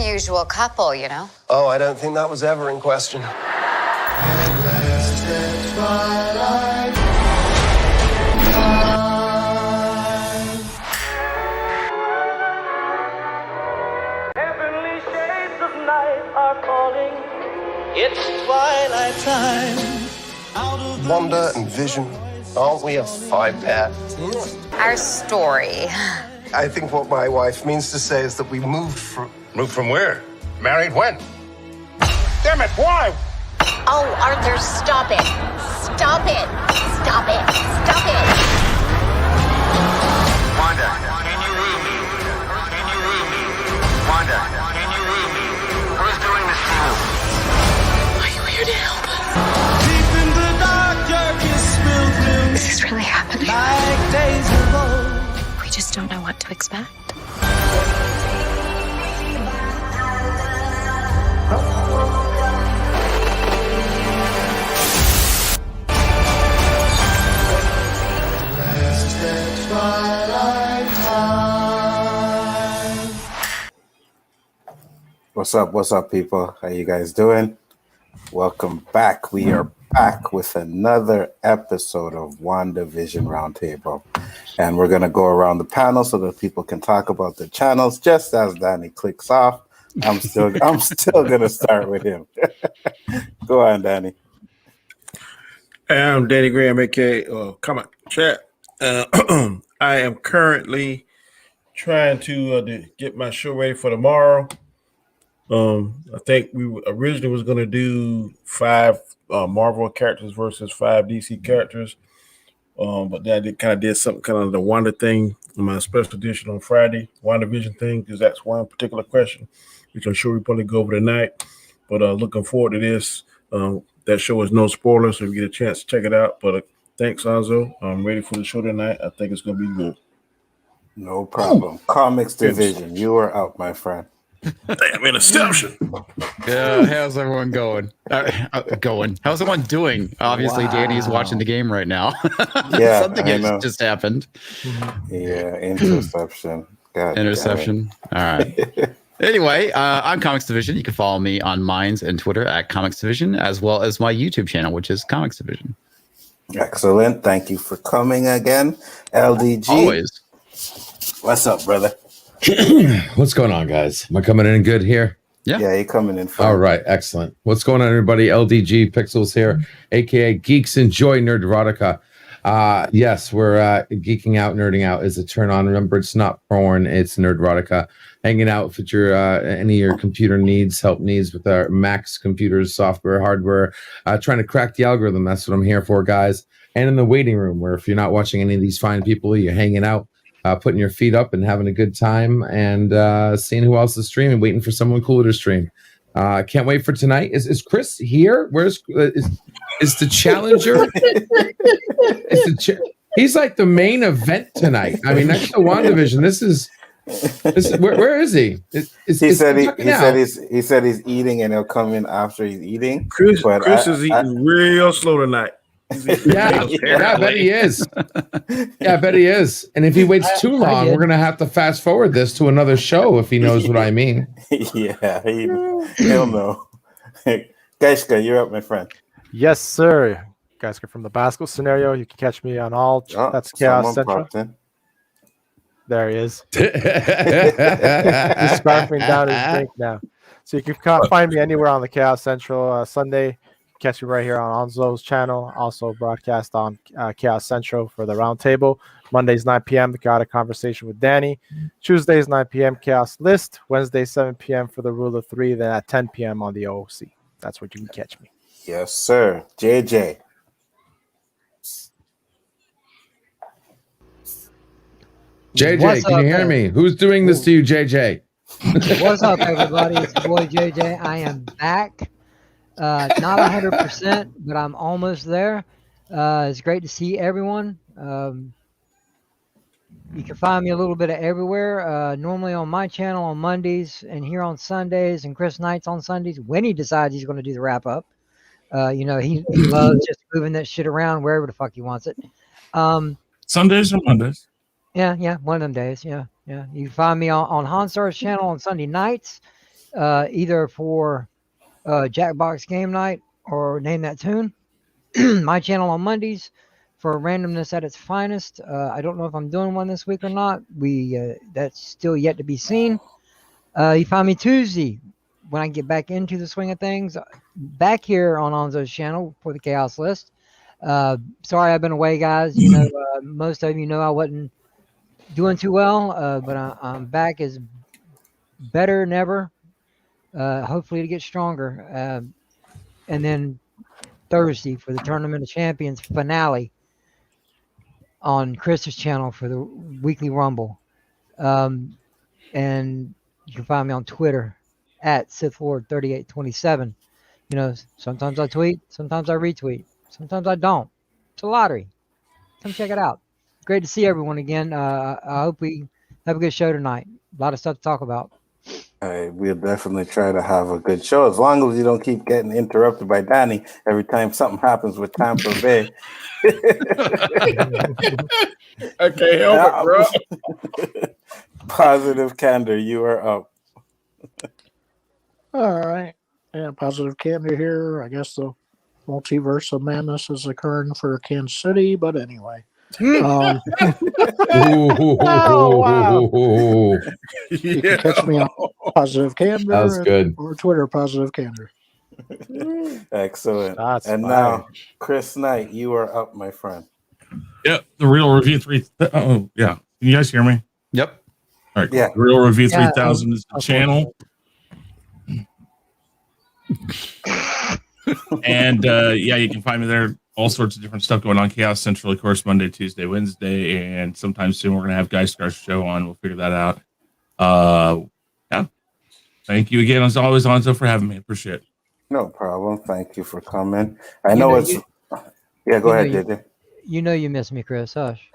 unusual couple, you know? Oh, I don't think that was ever in question. Heavenly shades of night are falling. It's twilight time. Wanda and Vision, aren't we a five-pair? Our story. I think what my wife means to say is that we moved from... Moved from where? Married when? Damn it, why? Oh, Arthur, stop it. Stop it. Stop it. Stop it. Wanda, can you read me? Can you read me? Wanda, can you read me? Who's doing this to you? Are you here to help us? Deep in the dark, darkest spilled milk. This is really happening. Like days of old. We just don't know what to expect. What's up, people? How you guys doing? Welcome back. We are back with another episode of WandaVision RoundTable, and we're gonna go around the panel so that people can talk about the channels. Just as Danny clicks off, I'm still gonna start with him. Go on, Danny. I'm Danny Graham, aka Comment Chat. I am currently trying to get my show ready for tomorrow. I think we originally was going to do 5 Marvel characters versus 5 DC characters, but then I did something kind of the Wanda thing in my special edition on Friday, WandaVision thing, because that's one particular question, which I'm sure we'll probably go over tonight. But looking forward to this. That show is no spoilers, so if you get a chance to check it out. But thanks, Anzo. I'm ready for the show tonight. I think it's going to be good. No problem. Comics Division, you are out, my friend. Damn, interception. Yeah, how's everyone going? How's everyone doing? Obviously, wow. Danny's watching the game right now. Yeah, something has just happened. Yeah, interception. Interception. All right. Anyway, I'm Comics Division. You can follow me on Minds and Twitter at Comics Division, as well as my YouTube channel, which is Comics Division. Excellent. Thank you for coming again, LDG. Always. What's up, brother? What's going on, guys? Am I coming in good here? Yeah, you're coming in fine. All right, excellent. What's going on, everybody? LDG Pixels here, aka Geeks Enjoy Nerd Erotica. Yes, we're geeking out, nerding out is a turn on. Remember, it's not porn, it's Nerd Erotica. Hanging out with your any of your computer help needs with our Macs, computers, software, hardware, trying to crack the algorithm. That's what I'm here for, guys. And in the waiting room, where if you're not watching any of these fine people, you're hanging out, putting your feet up and having a good time and seeing who else is streaming, waiting for someone cool to stream. Can't wait for tonight. Is Chris here? Where's is the challenger? He's like the main event tonight. I mean, next to WandaVision, this is where is he? He said he's eating and he'll come in after he's eating. Chris is eating real slow tonight. Yeah, I bet he is. Yeah, I bet he is. And if he waits too long, we're gonna have to fast forward this to another show if he knows what I mean. Yeah, he'll know. Gaiska, you're up, my friend. Yes, sir. Gaiska from the Basco scenario. You can catch me on all. That's Chaos Central. There he is. He's scarfing down his drink now. So you can find me anywhere on the Chaos Central Sunday. Catch me right here on Onzo's channel. Also broadcast on Chaos Central for the Roundtable. Mondays, 9 p.m. Got a conversation with Danny. Tuesdays, 9 p.m. Chaos List. Wednesday, 7 p.m. for the Rule of 3. Then at 10 p.m. on the OOC. That's where you can catch me. Yes, sir. JJ. JJ, can you hear me? Who's doing this to you, JJ? What's up, everybody? It's your boy JJ. I am back. Not 100%, but I'm almost there. It's great to see everyone. You can find me a little bit of everywhere. Normally on my channel on Mondays and here on Sundays and Chris Nights on Sundays when he decides he's going to do the wrap up. He loves just moving that shit around wherever the fuck he wants it. Sundays or Mondays? Yeah, one of them days. Yeah. You can find me on Hansar's channel on Sunday nights. either for Jackbox Game Night or Name That Tune. My channel on Mondays for randomness at its finest. I don't know if I'm doing one this week or not. That's still yet to be seen. You find me Tuesday when I get back into the swing of things, back here on Onzo's channel for the Chaos List. Sorry I've been away, guys. Most of you know I wasn't doing too well, but I'm back as better than ever. Hopefully to get stronger. And then Thursday for the Tournament of Champions finale on Chris's channel for the Weekly Rumble. And you can find me on Twitter at SithLord3827. Sometimes I tweet, sometimes I retweet, sometimes I don't. It's a lottery. Come check it out. Great to see everyone again. I hope we have a good show tonight. A lot of stuff to talk about. We'll definitely try to have a good show as long as you don't keep getting interrupted by Danny every time something happens with Tampa Bay. Okay, help it, bro. Positive Candor, you are up. All right. Yeah, Positive Candor here. I guess the multiverse of madness is occurring for Kansas City, but anyway. Oh, wow. You can catch me on Positive Candor. That was good. Or Twitter, Positive Candor. Excellent. That's and fire. now, Chris Knight, you are up, my friend. Yep, the Real Review 3. Oh, yeah. Can you guys hear me? Yep. All right. Yeah. The Real Review 3000 is the channel. And you can find me there. All sorts of different stuff going on. Chaos Central, of course, Monday, Tuesday, Wednesday, and sometime soon we're gonna have Guy Scar's show on. We'll figure that out. Yeah. Thank you again, as always, Onzo, for having me. Appreciate it. No problem. Thank you for coming. I know it's. Yeah, go ahead, JJ. You know you miss me, Chris. Hush.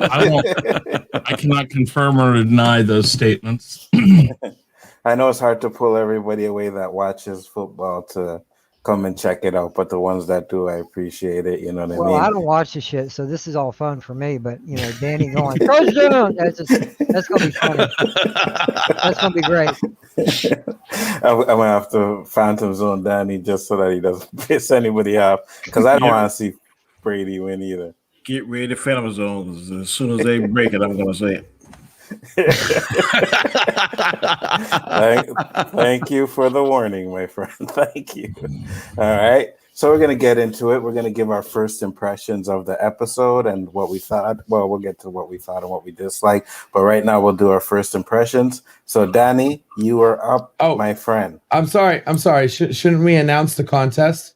I cannot confirm or deny those statements. I know it's hard to pull everybody away that watches football to come and check it out, but the ones that do, I appreciate it. You know what I mean? Well, I don't watch the shit, so this is all fun for me. But Danny going touchdown. That's gonna be funny. That's gonna be great. I'm gonna have to Phantom Zone Danny just so that he doesn't piss anybody off, because I don't want to see Brady win either. Get ready to Phantom Zone, 'cause as soon as they break it, I'm gonna say it. Thank you for the warning, my friend. Thank you. All right. So we're going to get into it. We're going to give our first impressions of the episode and what we thought. Well, we'll get to what we thought and what we disliked. But right now we'll do our first impressions. So Danny, you are up, my friend. I'm sorry. Shouldn't we announce the contest?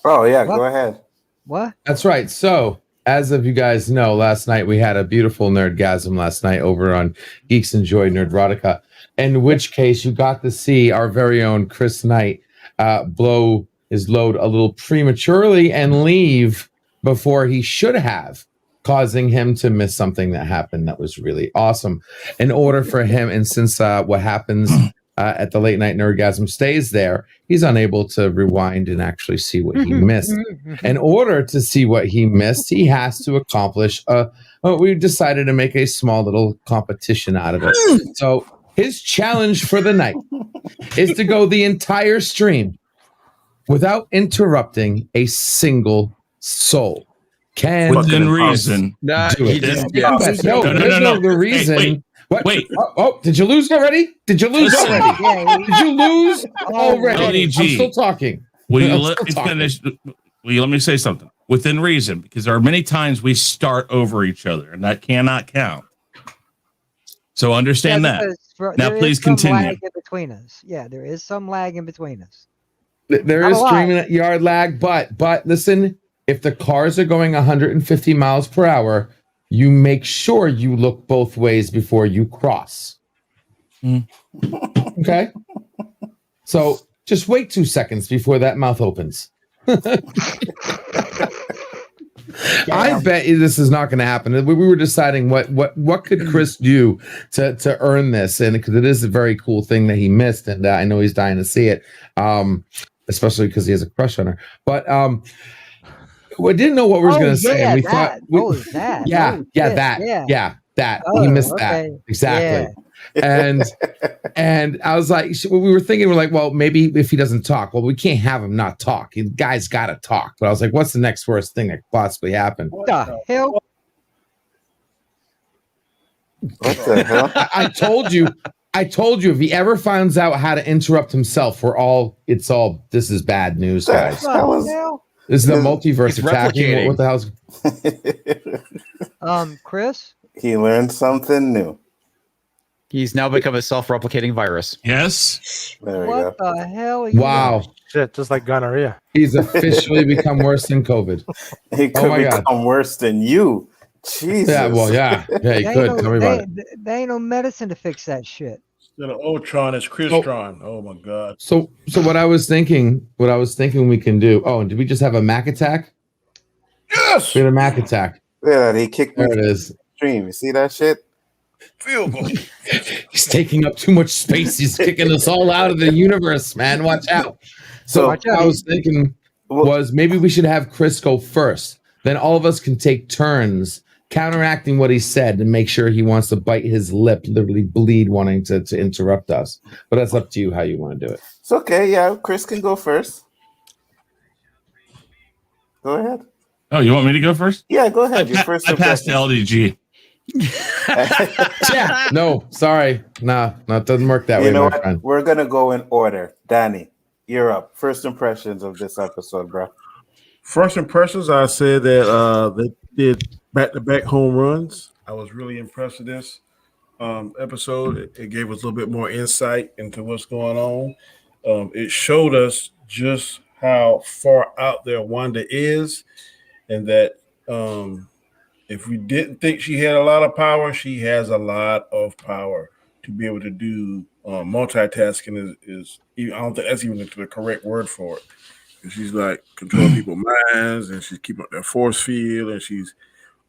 Oh, yeah. What? Go ahead. What? That's right. So, as of you guys know, last night we had a beautiful nerdgasm last night over on Geeks Enjoy Nerdrotica, in which case you got to see our very own Chris Knight blow his load a little prematurely and leave before he should have, causing him to miss something that happened that was really awesome. In order for him, and since what happens at the late night nerdgasm stays there, he's unable to rewind and actually see what he missed. In order to see what he missed, he has to accomplish we decided to make a small little competition out of it. So his challenge for the night is to go the entire stream without interrupting a single soul. Within reason. No. The reason. Hey, wait. Oh, did you lose already? Did you lose already? Did you lose already? LDG. I'm still talking. Will you let me say something? Within reason, because there are many times we start over each other, and that cannot count. So understand that. Now, please continue. Lag in between us. Yeah, there is some lag in between us. There is streaming yard lag, but listen, if the cars are going 150 miles per hour, you make sure you look both ways before you cross. Okay? So just wait 2 seconds before that mouth opens. I bet you this is not going to happen. We were deciding what could Chris do to earn this, and because it is a very cool thing that he missed, and I know he's dying to see it, especially because he has a crush on her. But we didn't know what we were going to say, and we thought, that. Oh, He missed okay. that exactly. And I was like, we were thinking, we're like, well, maybe if he doesn't talk, well, we can't have him not talk. The guy's got to talk. But I was like, what's the next worst thing that could possibly happen? What the hell? What the hell? I told you if he ever finds out how to interrupt himself, this is bad news, guys. What the hell? This is the multiverse He's attacking. replicating. What the hell's Chris? He learned something new. He's now become a self-replicating virus. Yes. There we What go. the hell? Are you wow? Shit, just like gonorrhea. He's officially become worse than COVID. He could my God. become worse than you. Jesus. Yeah, well, yeah, he There ain't could. no- Tell me about it. there ain't no medicine to fix that shit. Instead of Ultron, it's Crystron. Oh my god. So what I was thinking we can do. Oh, and did we just have a Mac attack? Yes. We had a Mac attack. Yeah, he kicked me There it to is. the stream. You see that shit? Field goal. He's taking up too much space. He's kicking us all out of the universe, man. Watch out. So Watch out. I was thinking was maybe we should have Chris go first. Then all of us can take turns counteracting what he said and make sure he wants to bite his lip, literally bleed, wanting to interrupt us. But that's up to you how you want to do it. It's okay. Yeah, Chris can go first. Go ahead. Oh, you want me to go first? Yeah, go ahead. Your first I passed to LDG. Yeah. No, sorry. No, it doesn't work that way, You know my what? friend. We're gonna go in order. Danny, you're up. First impressions of this episode, bro. First impressions, I said that they did back-to-back home runs. I was really impressed with this episode. It gave us a little bit more insight into what's going on. It showed us just how far out there Wanda is, and that if we didn't think she had a lot of power, she has a lot of power to be able to do multitasking. Is I don't think that's even the correct word for it. She's like controlling people's minds, and she's keeping up their force field, and she's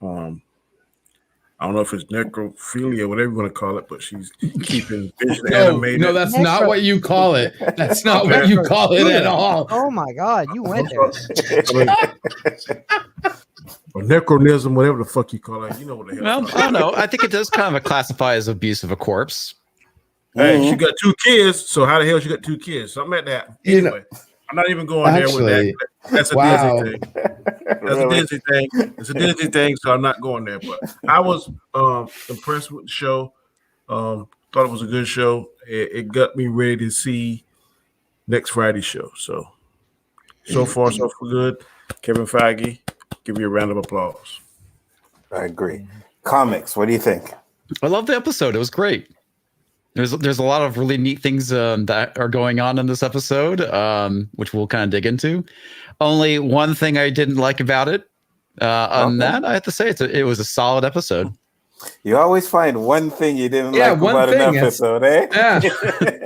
I don't know if it's necrophilia, whatever you want to call it, but she's keeping vision animated. No, that's not what you call it. That's not what you call it at all. Oh my God, you went there. Or necronism, whatever the fuck you call it. You know what the hell. Well, I don't know. I think it does kind of classify as abuse of a corpse. Hey, she got 2 kids, so how the hell she got 2 kids? Something like that. Anyway, I'm not even going there with that. That's a Disney thing. That's a Disney thing. It's a Disney thing, so I'm not going there. But I was impressed with the show. Thought it was a good show. It got me ready to see next Friday's show. So far, so good. Kevin Feige, give you a round of applause. I agree. Comics, what do you think? I love the episode. It was great. There's a lot of really neat things that are going on in this episode, which we'll kind of dig into. Only one thing I didn't like about it. On that, I have to say it was a solid episode. You always find one thing you didn't like about an episode, eh? Yeah.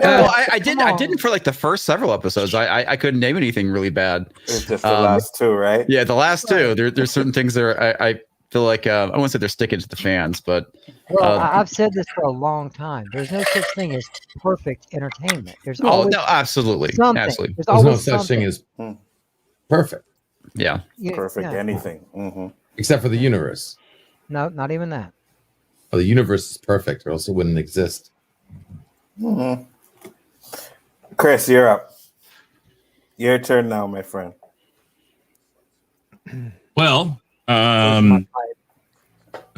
Well, I didn't for like the first several episodes. I couldn't name anything really bad. It's just the last 2, right? Yeah, the last 2. There's certain things that I feel like I won't say they're sticking to the fans, but Well, I've said this for a long time. There's no such thing as perfect entertainment. There's always no, absolutely, something. absolutely. There's There's always no such something. thing as perfect, Yeah, Perfect yeah. anything. except for the universe. No, not even that. Well, the universe is perfect, or else it wouldn't exist. Chris, you're up. Your turn now, my friend. Well, let's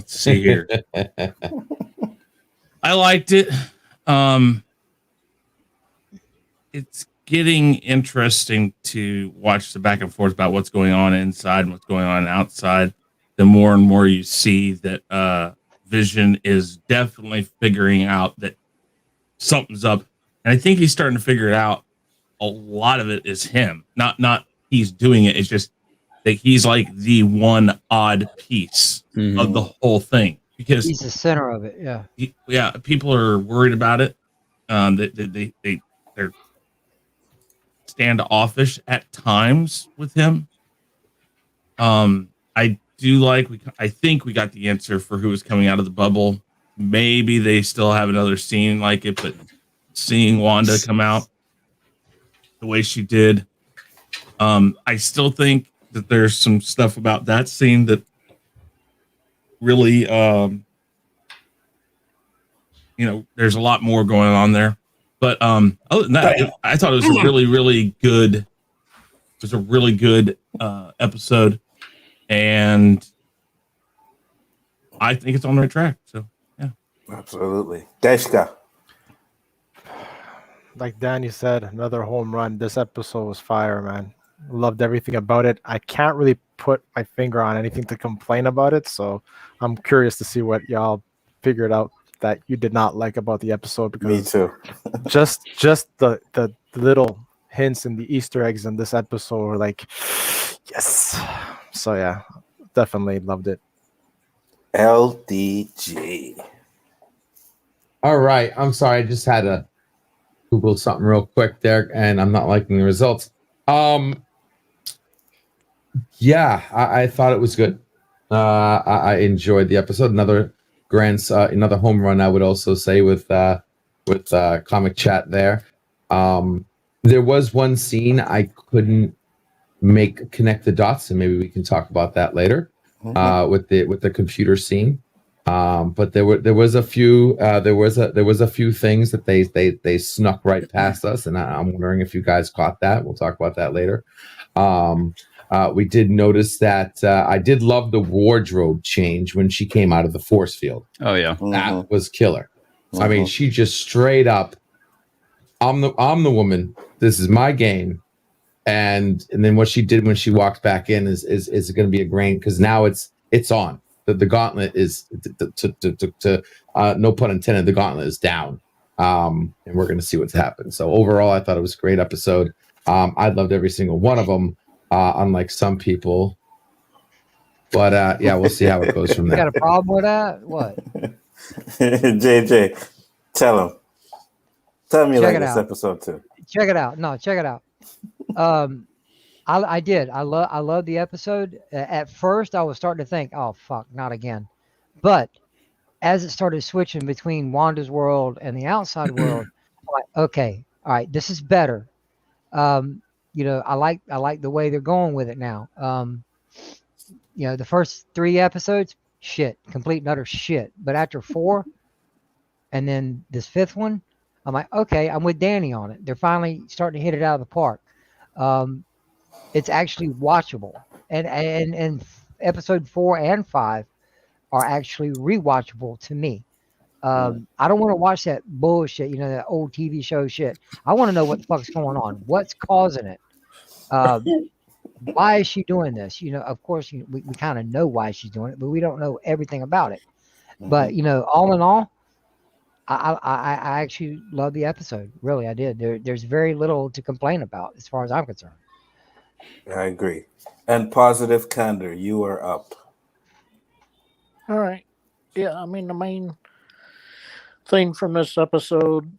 see here. I liked it. It's getting interesting to watch the back and forth about what's going on inside and what's going on outside. The more and more you see that Vision is definitely figuring out that something's up, and I think he's starting to figure it out. A lot of it is him, not he's doing it. It's just that he's like the one odd piece of the whole thing, because He's the center of it. Yeah. people are worried about it. They're standoffish at times with him. I think we got the answer for who was coming out of the bubble. Maybe they still have another scene like it, but seeing Wanda come out the way she did, I still think that there's some stuff about that scene that really there's a lot more going on there. But other than that, I thought it was a really, really good. It was a really good episode, and I think it's on the right track. So yeah, absolutely. Deshka. Like Danny said, another home run. This episode was fire, man. Loved everything about it. I can't really put my finger on anything to complain about it, so I'm curious to see what y'all figured out that you did not like about the episode. Because me too. just the little hints and the Easter eggs in this episode were like, yes. So yeah, definitely loved it. LDG. All right. I'm sorry. I just had to Google something real quick there, and I'm not liking the results. Yeah, I thought it was good. I enjoyed the episode. Another home run, I would also say, with Comic Chat there. There was one scene I couldn't connect the dots, and maybe we can talk about that later. With the computer scene. But there was a few things that they snuck right past us, and I'm wondering if you guys caught that. We'll talk about that later. We did notice that I did love the wardrobe change when she came out of the force field. Oh yeah, that was killer. I mean, she just straight up, I'm the woman. This is my game. And then what she did when she walked back in is going to be a grain, because now it's on. The gauntlet is no pun intended. The gauntlet is down, and we're going to see what's happened. So overall, I thought it was a great episode. I loved every single one of them, unlike some people. But yeah, we'll see how it goes from there. You got a problem with that? What? JJ, tell me you like this episode too. Check it out. No, check it out. I did. I love the episode. At first, I was starting to think, "Oh fuck, not again." But as it started switching between Wanda's world and the outside world, I'm like, okay, all right, this is better. I like the way they're going with it now. The first 3 episodes, shit, complete and utter shit. But after 4, and then this 5th one, I'm like, okay, I'm with Danny on it. They're finally starting to hit it out of the park. It's actually watchable, and episode 4 and 5 are actually rewatchable to me. I don't want to watch that bullshit, that old TV show shit. I want to know what the fuck's going on. What's causing it? Why is she doing this? Of course, we kind of know why she's doing it, but we don't know everything about it. But all in all, I actually love the episode. Really, I did. There's very little to complain about as far as I'm concerned. I agree. And Positive Candor, you are up. All right. Yeah, I mean, the main thing from this episode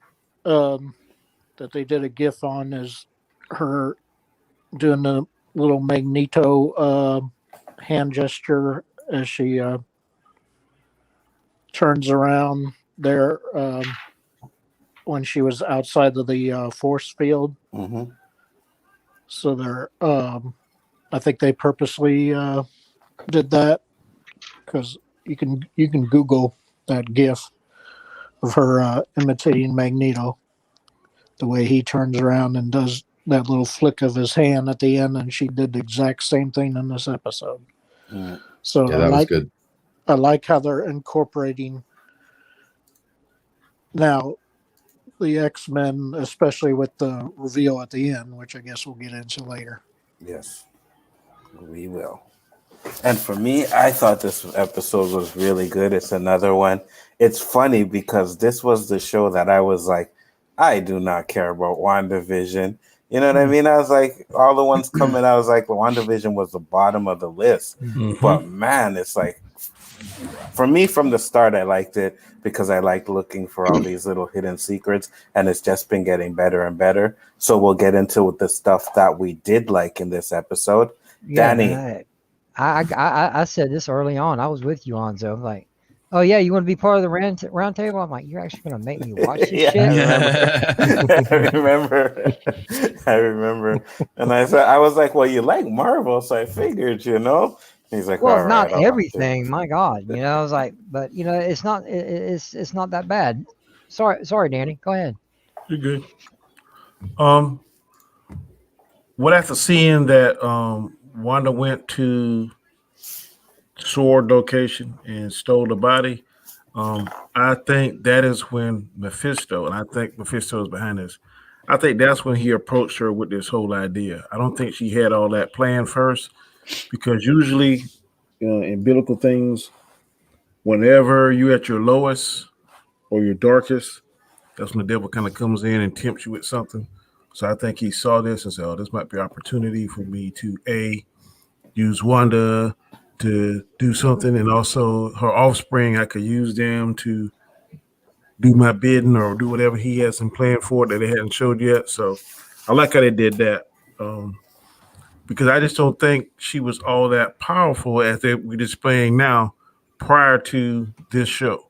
that they did a GIF on is her doing the little Magneto hand gesture as she turns around there when she was outside of the force field. Mm-hmm. So they're, I think they purposely did that, because you can Google that GIF of her imitating Magneto, the way he turns around and does that little flick of his hand at the end, and she did the exact same thing in this episode. So yeah, that was good. I like how they're incorporating now the X-Men, especially with the reveal at the end, which I guess we'll get into later. Yes, we will. And for me, I thought this episode was really good. It's another one. It's funny because this was the show that I was like, I do not care about WandaVision. You know what I mean? I was like, all the ones coming, I was like, WandaVision was the bottom of the list. But man, it's like, for me, from the start, I liked it because I like looking for all these little hidden secrets, and it's just been getting better and better. So we'll get into the stuff that we did like in this episode. Yeah, Danny. I said this early on. I was with you, Anzo. I'm like, oh yeah, you want to be part of the round table? I'm like, you're actually going to make me watch this shit? I remember. And I was like, well, you like Marvel, so I figured, He's like, well, not everything. My God, I was like, but it's not. It's not that bad. Sorry, Danny. Go ahead. You're good. What after seeing that Wanda went to Sword location and stole the body, I think that is when Mephisto, and I think Mephisto is behind this. I think that's when he approached her with this whole idea. I don't think she had all that planned first, because usually, in biblical things, whenever you're at your lowest or your darkest, that's when the devil kind of comes in and tempts you with something. So I think he saw this and said, "Oh, this might be an opportunity for me to use Wanda to do something, and also her offspring. I could use them to do my bidding or do whatever he has in plan for it that they hadn't showed yet." So I like how they did that, because I just don't think she was all that powerful as we're displaying now prior to this show.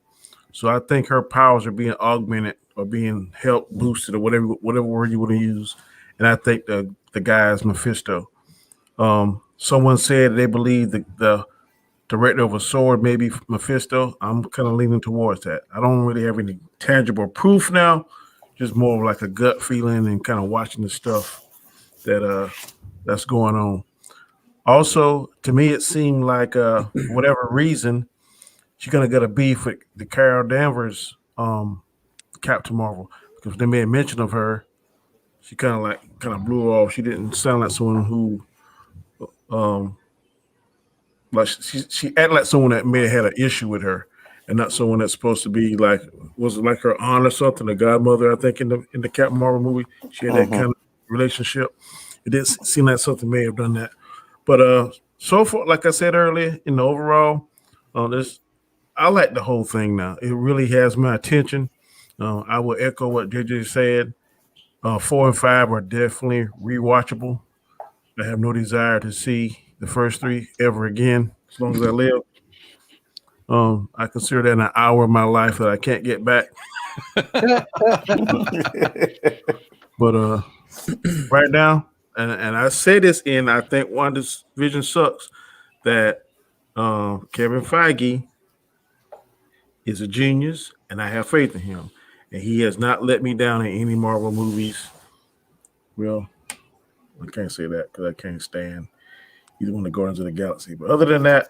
So I think her powers are being augmented or being helped, boosted, or whatever word you want to use. And I think the guy is Mephisto. Someone said they believe the director of a sword may be Mephisto. I'm kind of leaning towards that. I don't really have any tangible proof now, just more of like a gut feeling and kind of watching the stuff that's going on. Also, to me, it seemed like for whatever reason, she's gonna get a beef with the Carol Danvers Captain Marvel, because they made mention of her. She kind of blew off. She didn't sound like someone who like she acted like someone that may have had an issue with her, and not someone that's supposed to be like, was it like her aunt or something, the godmother, I think, in the Captain Marvel movie. She had that kind of relationship. It didn't seem like something may have done that. But so far, like I said earlier, in the overall, I like the whole thing now. It really has my attention. I will echo what JJ said. 4 and 5 are definitely rewatchable. I have no desire to see the first 3 ever again as long as I live. I consider that an hour of my life that I can't get back. But right now, and I say this in, I think WandaVision sucks, that Kevin Feige is a genius, and I have faith in him. And he has not let me down in any Marvel movies. Well, I can't say that because I can't stand either one of the Guardians of the Galaxy. But other than that,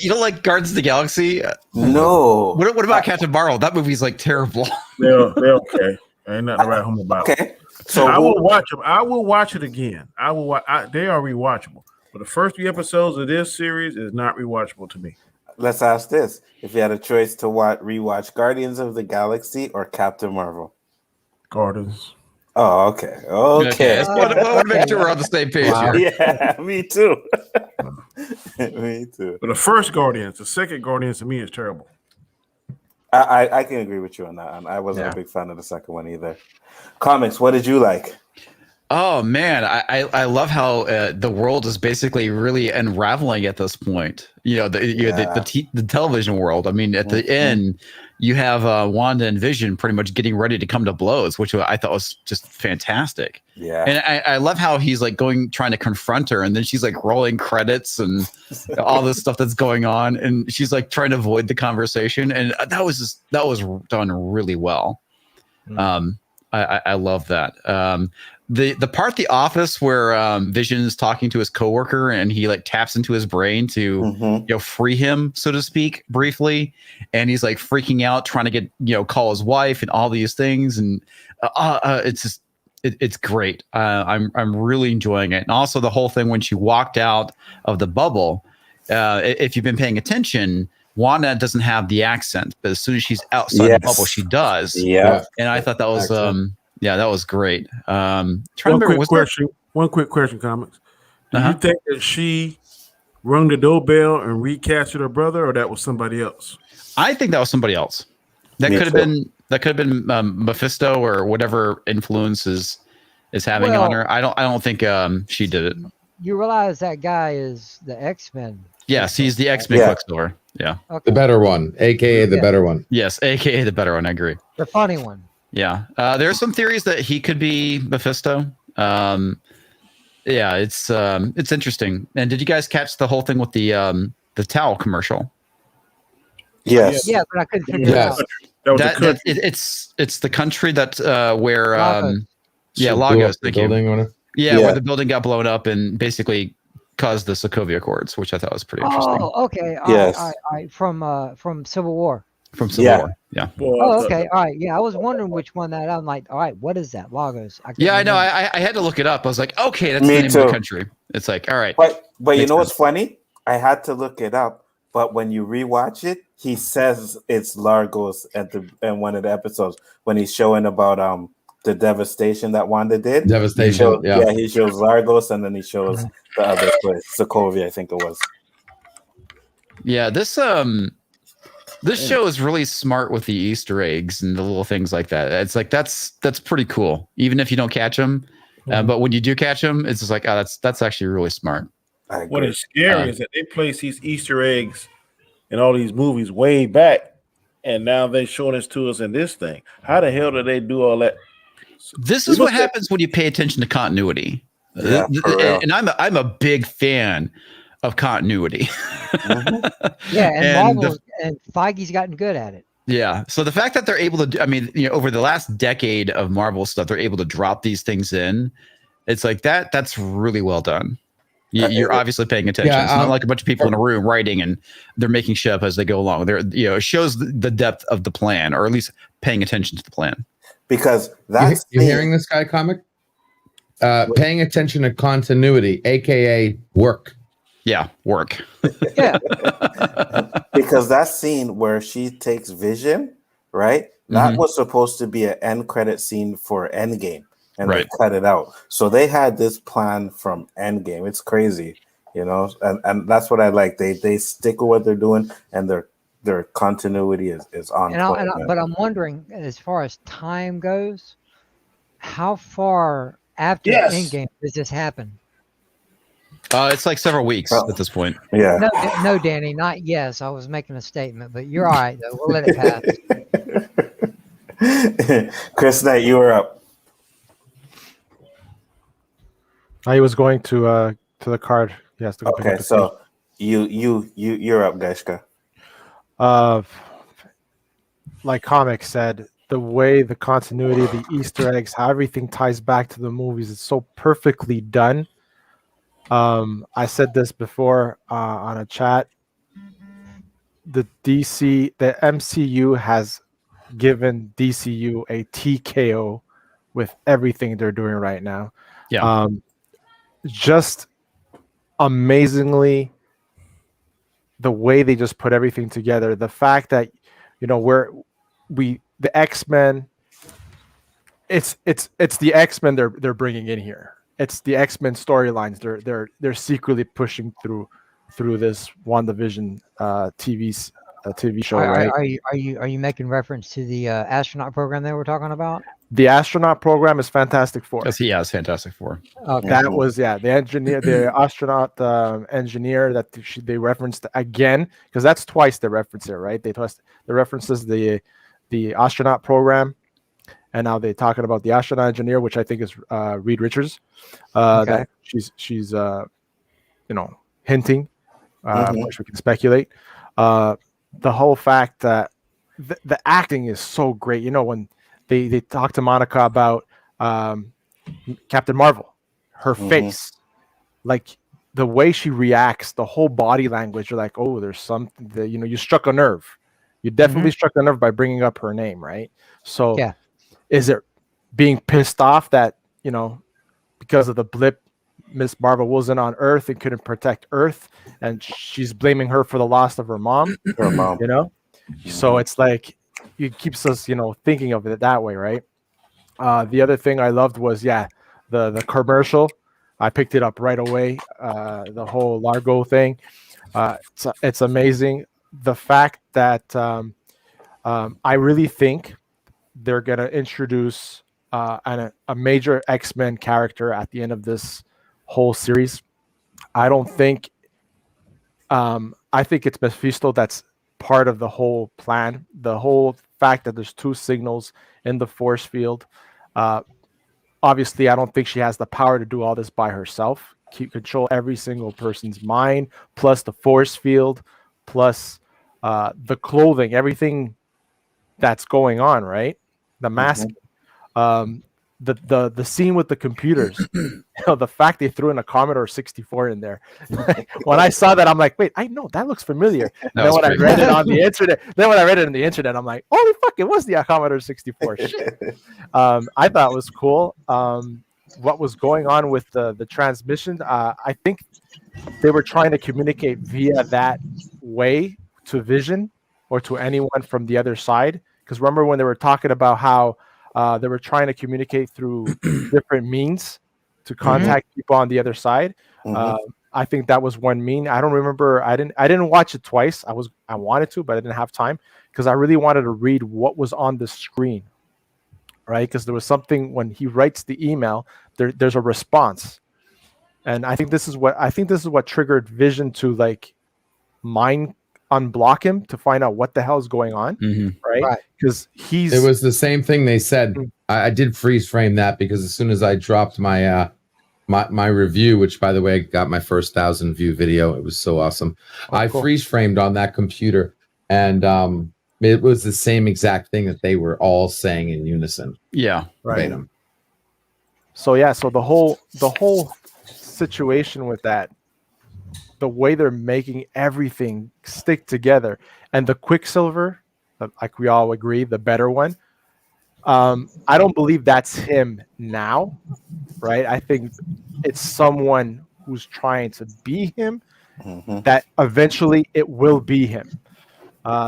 you don't like Guardians of the Galaxy? No. What about Captain Marvel? That movie's like terrible. They're okay. Ain't nothing to write home about. Okay. So I will watch them. I will watch it again. I will. They are rewatchable. But the first 3 episodes of this series is not rewatchable to me. Let's ask this: if you had a choice to rewatch Guardians of the Galaxy or Captain Marvel? Guardians. Oh, okay. Okay. I want to make sure we're on the same page here. Yeah, me too. Me too. But the first Guardians, the second Guardians to me is terrible. I can agree with you on that. I wasn't a big fan of the second one either. Comics, what did you like? Oh man, I love how the world is basically really unraveling at this point. The television world. I mean, at the end, you have Wanda and Vision pretty much getting ready to come to blows, which I thought was just fantastic. Yeah, and I love how he's like trying to confront her, and then she's like rolling credits and all this stuff that's going on, and she's like trying to avoid the conversation, and that was done really well. I love that. The part of The Office where Vision's talking to his coworker and he like taps into his brain to free him, so to speak, briefly, and he's like freaking out trying to get call his wife and all these things, and it's just it's great. I'm really enjoying it, and also the whole thing when she walked out of the bubble. If you've been paying attention, Wanda doesn't have the accent, but as soon as she's outside the bubble, she does. Yeah, and I thought that was that was great. One quick question, Comics. Do you think that she rung the doorbell and recaptured her brother, or that was somebody else? I think that was somebody else. That could have been Mephisto or whatever influence is having on her. I don't think she did it. You realize that guy is the X-Men. Yes, he's the X-Men Quicksilver. Yeah. Okay. The better one, aka the better one. Yes, aka the better one. I agree. The funny one. Yeah. There's some theories that he could be Mephisto. Yeah, it's interesting. And did you guys catch the whole thing with the towel commercial? Yes. Yeah, but I couldn't figure it out. That was the country. It's the country that where Lagos. yeah, Blew Lagos. up the Thank you. building or whatever. Yeah, Yeah. where the building got blown up and basically caused the Sokovia Accords, which I thought was pretty interesting. Oh, okay. Yes. All right. From Civil War. From Civil Yeah. War. Yeah. Oh, okay. All right. Yeah, I was wondering which one that. I'm like, all right, what is that? Lagos. Yeah, I know. I had to look it up. I was like, okay, that's Me the name too. of the country. It's like, all right. But you Makes know what's sense. funny? I had to look it up, but when you rewatch it, he says it's Largos in one of the episodes when he's showing about the devastation that Wanda did. Devastation. He shows Largos and then he shows the other place, Sokovia, I think it was. Yeah, this show is really smart with the Easter eggs and the little things like that. It's like that's pretty cool, even if you don't catch them. But when you do catch them, it's just like, oh, that's actually really smart. What is scary is that they place these Easter eggs in all these movies way back, and now they're showing this to us in this thing. How the hell do they do all that? This is what happens when you pay attention to continuity. Yeah, and I'm a big fan of continuity. Yeah, and And Marvel and Feige's gotten good at it. Yeah. So the fact that they're able to, I mean, over the last decade of Marvel stuff, they're able to drop these things in. It's like that's really well done. You're obviously paying attention. Yeah, It's not like a bunch of people in a room writing and they're making shit up as they go along. It shows the depth of the plan, or at least paying attention to the plan. Because that's you hearing this guy comic? Paying attention to continuity, aka work. Yeah, work. Yeah. Because that scene where she takes Vision, right? That Mhm. was supposed to be an end credit scene for Endgame, and Right. they cut it out. So they had this plan from Endgame. It's crazy, and that's what I like. They stick with what they're doing, and their continuity is on point. Man. But I'm wondering, as far as time goes, how far after Yes. Endgame does this happen? It's like several weeks at this point. Yeah. No, Danny, not yes. I was making a statement, but you're all right though. We'll let it pass. Chris Knight, you were up. I was going to the card. He has to go pick Okay, up the so you're up, Gaishka. Like Comic said, the way the continuity, the Easter eggs, how everything ties back to the movies is so perfectly done. I said this before on a chat. The MCU has given DCU a TKO with everything they're doing right now. Yeah. Just amazingly, the way they just put everything together. The fact that the X-Men, it's the X-Men they're bringing in here. It's the X-Men storylines they're secretly pushing through this WandaVision TV show, right? Are you making reference to the astronaut program that we're talking about? The astronaut program is Fantastic Four. It's Fantastic Four. Okay. That was the engineer, the astronaut engineer that they referenced again, because that's twice they reference it, right? They references the astronaut program, and now they're talking about the astronaut engineer, which I think is Reed Richards. That she's hinting, which we can speculate. The whole fact that the acting is so great. When they talk to Monica about Captain Marvel, her face, like the way she reacts, the whole body language, you're like, oh, there's something that, you struck a nerve. You definitely struck a nerve by bringing up her name, right? So Yeah. Is it being pissed off that, because of the blip, Miss Marvel wasn't on Earth and couldn't protect Earth, and she's blaming her for the loss of her mom? So it's like, it keeps us, thinking of it that way, right? The other thing I loved was, the commercial. I picked it up right away. The whole Largo thing. It's amazing. The fact that I really think they're going to introduce a major X-Men character at the end of this whole series. I don't think I think it's Mephisto that's part of the whole plan. The whole fact that there's two signals in the force field. Obviously, I don't think she has the power to do all this by herself. Control every single person's mind, plus the force field, plus the clothing, everything that's going on, right? The mask, the scene with the computers, the fact they threw in a Commodore 64 in there. When I saw that, I'm like, wait, I know that looks familiar. And then when I read it on the internet, I'm like, holy fuck, it was the Commodore 64. Shit. I thought it was cool. What was going on with the transmission? I think they were trying to communicate via that way to Vision or to anyone from the other side. Because remember when they were talking about how they were trying to communicate through different means to contact people on the other side. I think that was one mean. I don't remember. I didn't watch it twice. I wanted to, but I didn't have time because I really wanted to read what was on the screen, right? Because there was something when he writes the email, there's a response, and I think this is what triggered Vision to like mind unblock him to find out what the hell is going on, right? Because it was the same thing they said. I did freeze frame that because as soon as I dropped my my review, which by the way got my first 1,000 view video, it was so awesome. I freeze framed on that computer, and it was the same exact thing that they were all saying in unison. Yeah, right. So the whole situation with that, the way they're making everything stick together, and the Quicksilver, like we all agree, the better one. I don't believe that's him now, right? I think it's someone who's trying to be him. That eventually it will be him.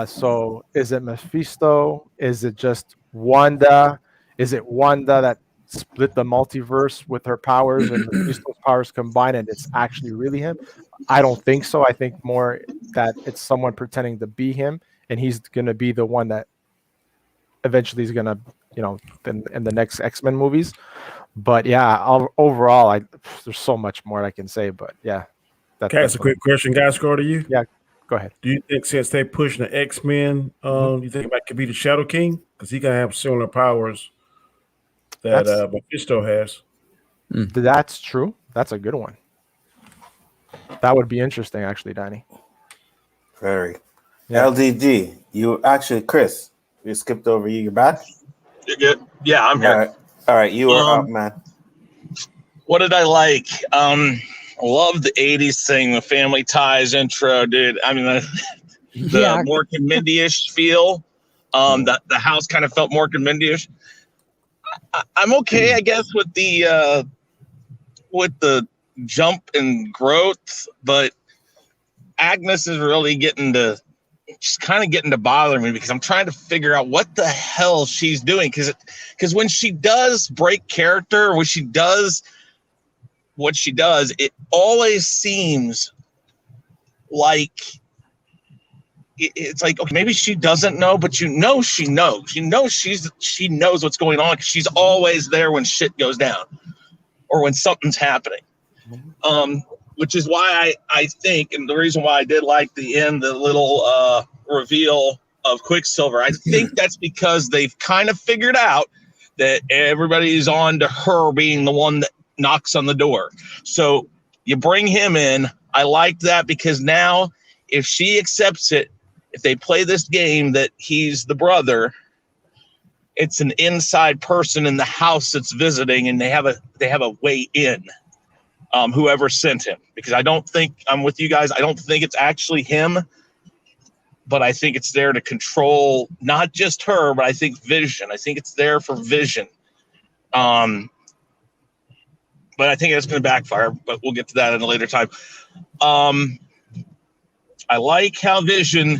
So is it Mephisto? Is it just Wanda? Is it Wanda that split the multiverse with her powers and Mephisto's powers combined, and it's actually really him? I don't think so. I think more that it's someone pretending to be him, and he's going to be the one that eventually is going to, in the next X-Men movies. But yeah, overall, there's so much more I can say. But yeah, that's a quick question, guys. Go to you. Yeah, go ahead. Do you think since they pushing the X-Men, you think it could be the Shadow King because he gonna have similar powers that Mephisto has? That's true. That's a good one. That would be interesting, actually, Danny. Very. Yeah. LDG, you actually, Chris, we skipped over you. You're back? You're good. Yeah, I'm here. All right. You are up, man. What did I like? Love the 80s thing, the Family Ties intro, dude. I mean, the Mork and Mindy-ish feel. The house kind of felt Mork and Mindy-ish. I'm okay, I guess, with the jump and growth, but Agnes is really getting to bother me because I'm trying to figure out what the hell she's doing. Because when she does break character, when she does what she does, it always seems like it's like, okay, maybe she doesn't know, but she knows. She knows what's going on because she's always there when shit goes down or when something's happening. Which is why I think, and the reason why I did like the little reveal of Quicksilver, I think that's because they've kind of figured out that everybody's on to her being the one that knocks on the door. So you bring him in. I like that because now if she accepts it, if they play this game that he's the brother, it's an inside person in the house that's visiting, and they have a way in. Whoever sent him, because I don't think I'm with you guys. I don't think it's actually him, but I think it's there to control not just her, but I think Vision. I think it's there for Vision. But I think it's going to backfire, but we'll get to that in a later time. I like how Vision,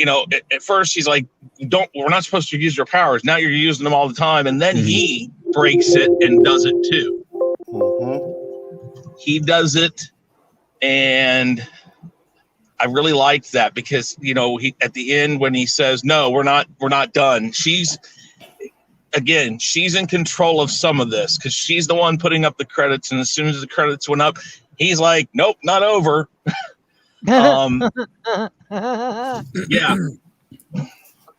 at first he's like, we're not supposed to use your powers. Now you're using them all the time. And then he breaks it and does it too. He does it, and I really liked that because he at the end when he says no, we're not done. She's in control of some of this because she's the one putting up the credits, and as soon as the credits went up, he's like, nope, not over. Yeah.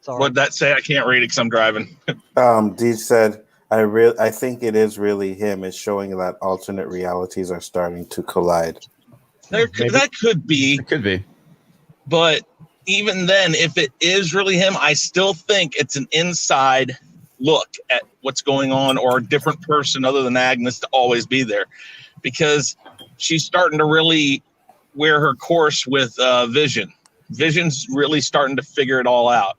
What'd that say? I can't read it because I'm driving. Deej said, I think it is really him. It's showing that alternate realities are starting to collide. That could be. It could be. But even then, if it is really him, I still think it's an inside look at what's going on, or a different person other than Agnes to always be there, because she's starting to really wear her course with Vision. Vision's really starting to figure it all out.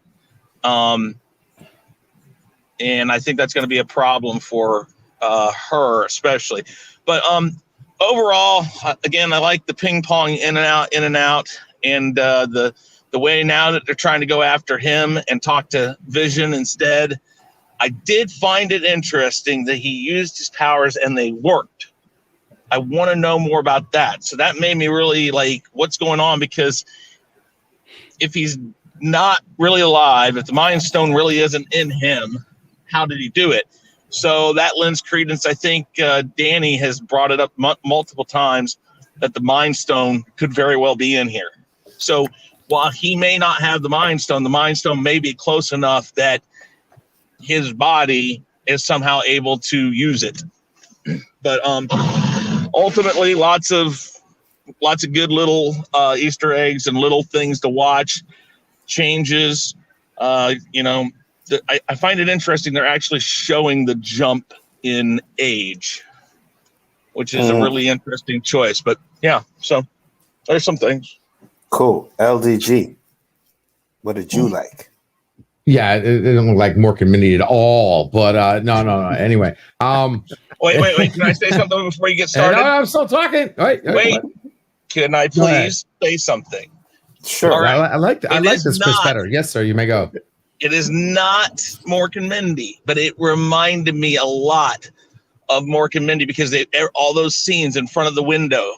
And I think that's going to be a problem for her especially. But overall, again, I like the ping pong in and out, and the way now that they're trying to go after him and talk to Vision instead. I did find it interesting that he used his powers and they worked. I want to know more about that. So that made me really like what's going on, because if he's not really alive, if the Mind Stone really isn't in him, how did he do it? So that lends credence. I think Danny has brought it up multiple times that the Mind Stone could very well be in here. So while he may not have the Mind Stone may be close enough that his body is somehow able to use it. But ultimately, lots of good little Easter eggs and little things to watch. Changes, I find it interesting. They're actually showing the jump in age, which is a really interesting choice. But yeah, so there's some things. Cool. LDG, what did you like? Yeah, it didn't look like Mork and Mindy at all. But no. Anyway, wait. Can I say something before you get started? No, I'm still talking. Wait. Can I please say something? Sure. All right. I like this Chris better. Yes, sir. You may go. It is not Mork and Mindy, but it reminded me a lot of Mork and Mindy, because all those scenes in front of the window,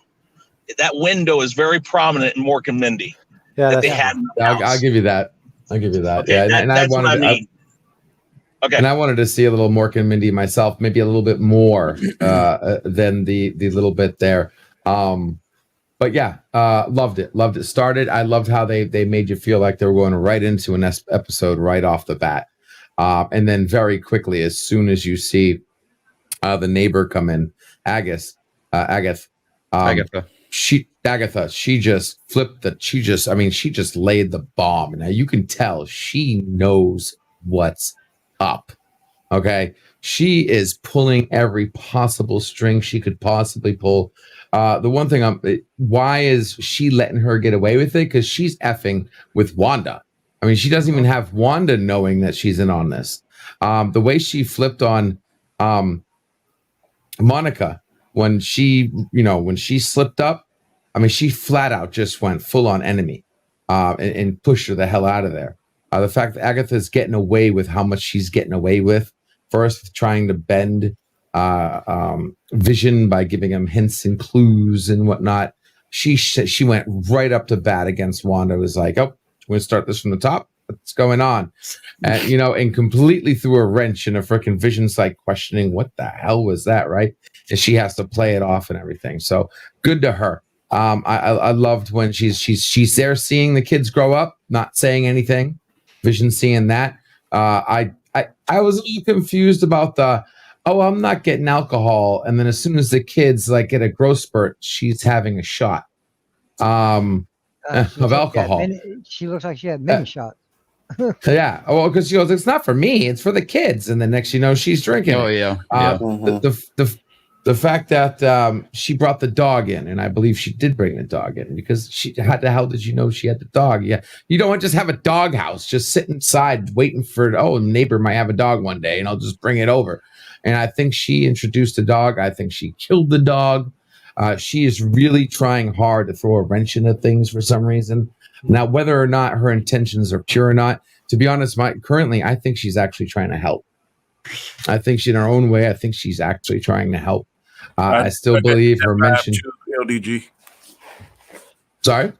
that window is very prominent in Mork and Mindy. Yeah, that they had. I'll give you that. Okay, yeah, that's what I mean. Okay. And I wanted to see a little Mork and Mindy myself, maybe a little bit more than the little bit there. But yeah, loved it. Started. I loved how they made you feel like they were going right into an episode right off the bat. And then very quickly, as soon as you see the neighbor come in, Agatha, she just flipped she just laid the bomb. Now you can tell she knows what's up. Okay. She is pulling every possible string she could possibly pull. The one thing why is she letting her get away with it? Because she's effing with Wanda. I mean, she doesn't even have Wanda knowing that she's in on this. The way she flipped on Monica when she slipped up, I mean, she flat out just went full on enemy and pushed her the hell out of there. The fact that Agatha's getting away with how much she's getting away with, first trying to bend Vision by giving him hints and clues and whatnot. She went right up to bat against Wanda. It was like, oh, we're going to start this from the top. What's going on? And completely threw a wrench in a freaking Vision's like questioning what the hell was that, right? And she has to play it off and everything. So good to her. I loved when she's there seeing the kids grow up, not saying anything. Vision seeing that. I was a little confused about I'm not getting alcohol, and then as soon as the kids like get a growth spurt, she's having a shot of alcohol. She looks like she had many shots. Yeah, well, because she goes, it's not for me, it's for the kids, and the next you know, she's drinking. Oh yeah. The fact that she brought the dog in, and I believe she did bring the dog in because how the hell did you know she had the dog? Yeah, you don't want to just have a dog house, just sit inside waiting for a neighbor might have a dog one day, and I'll just bring it over. And I think she introduced the dog. I think she killed the dog. She is really trying hard to throw a wrench into things for some reason. Now, whether or not her intentions are pure or not, to be honest, currently I think she's actually trying to help. I think she, in her own way, I think she's actually trying to help. I still believe her mention. LDG. Sorry?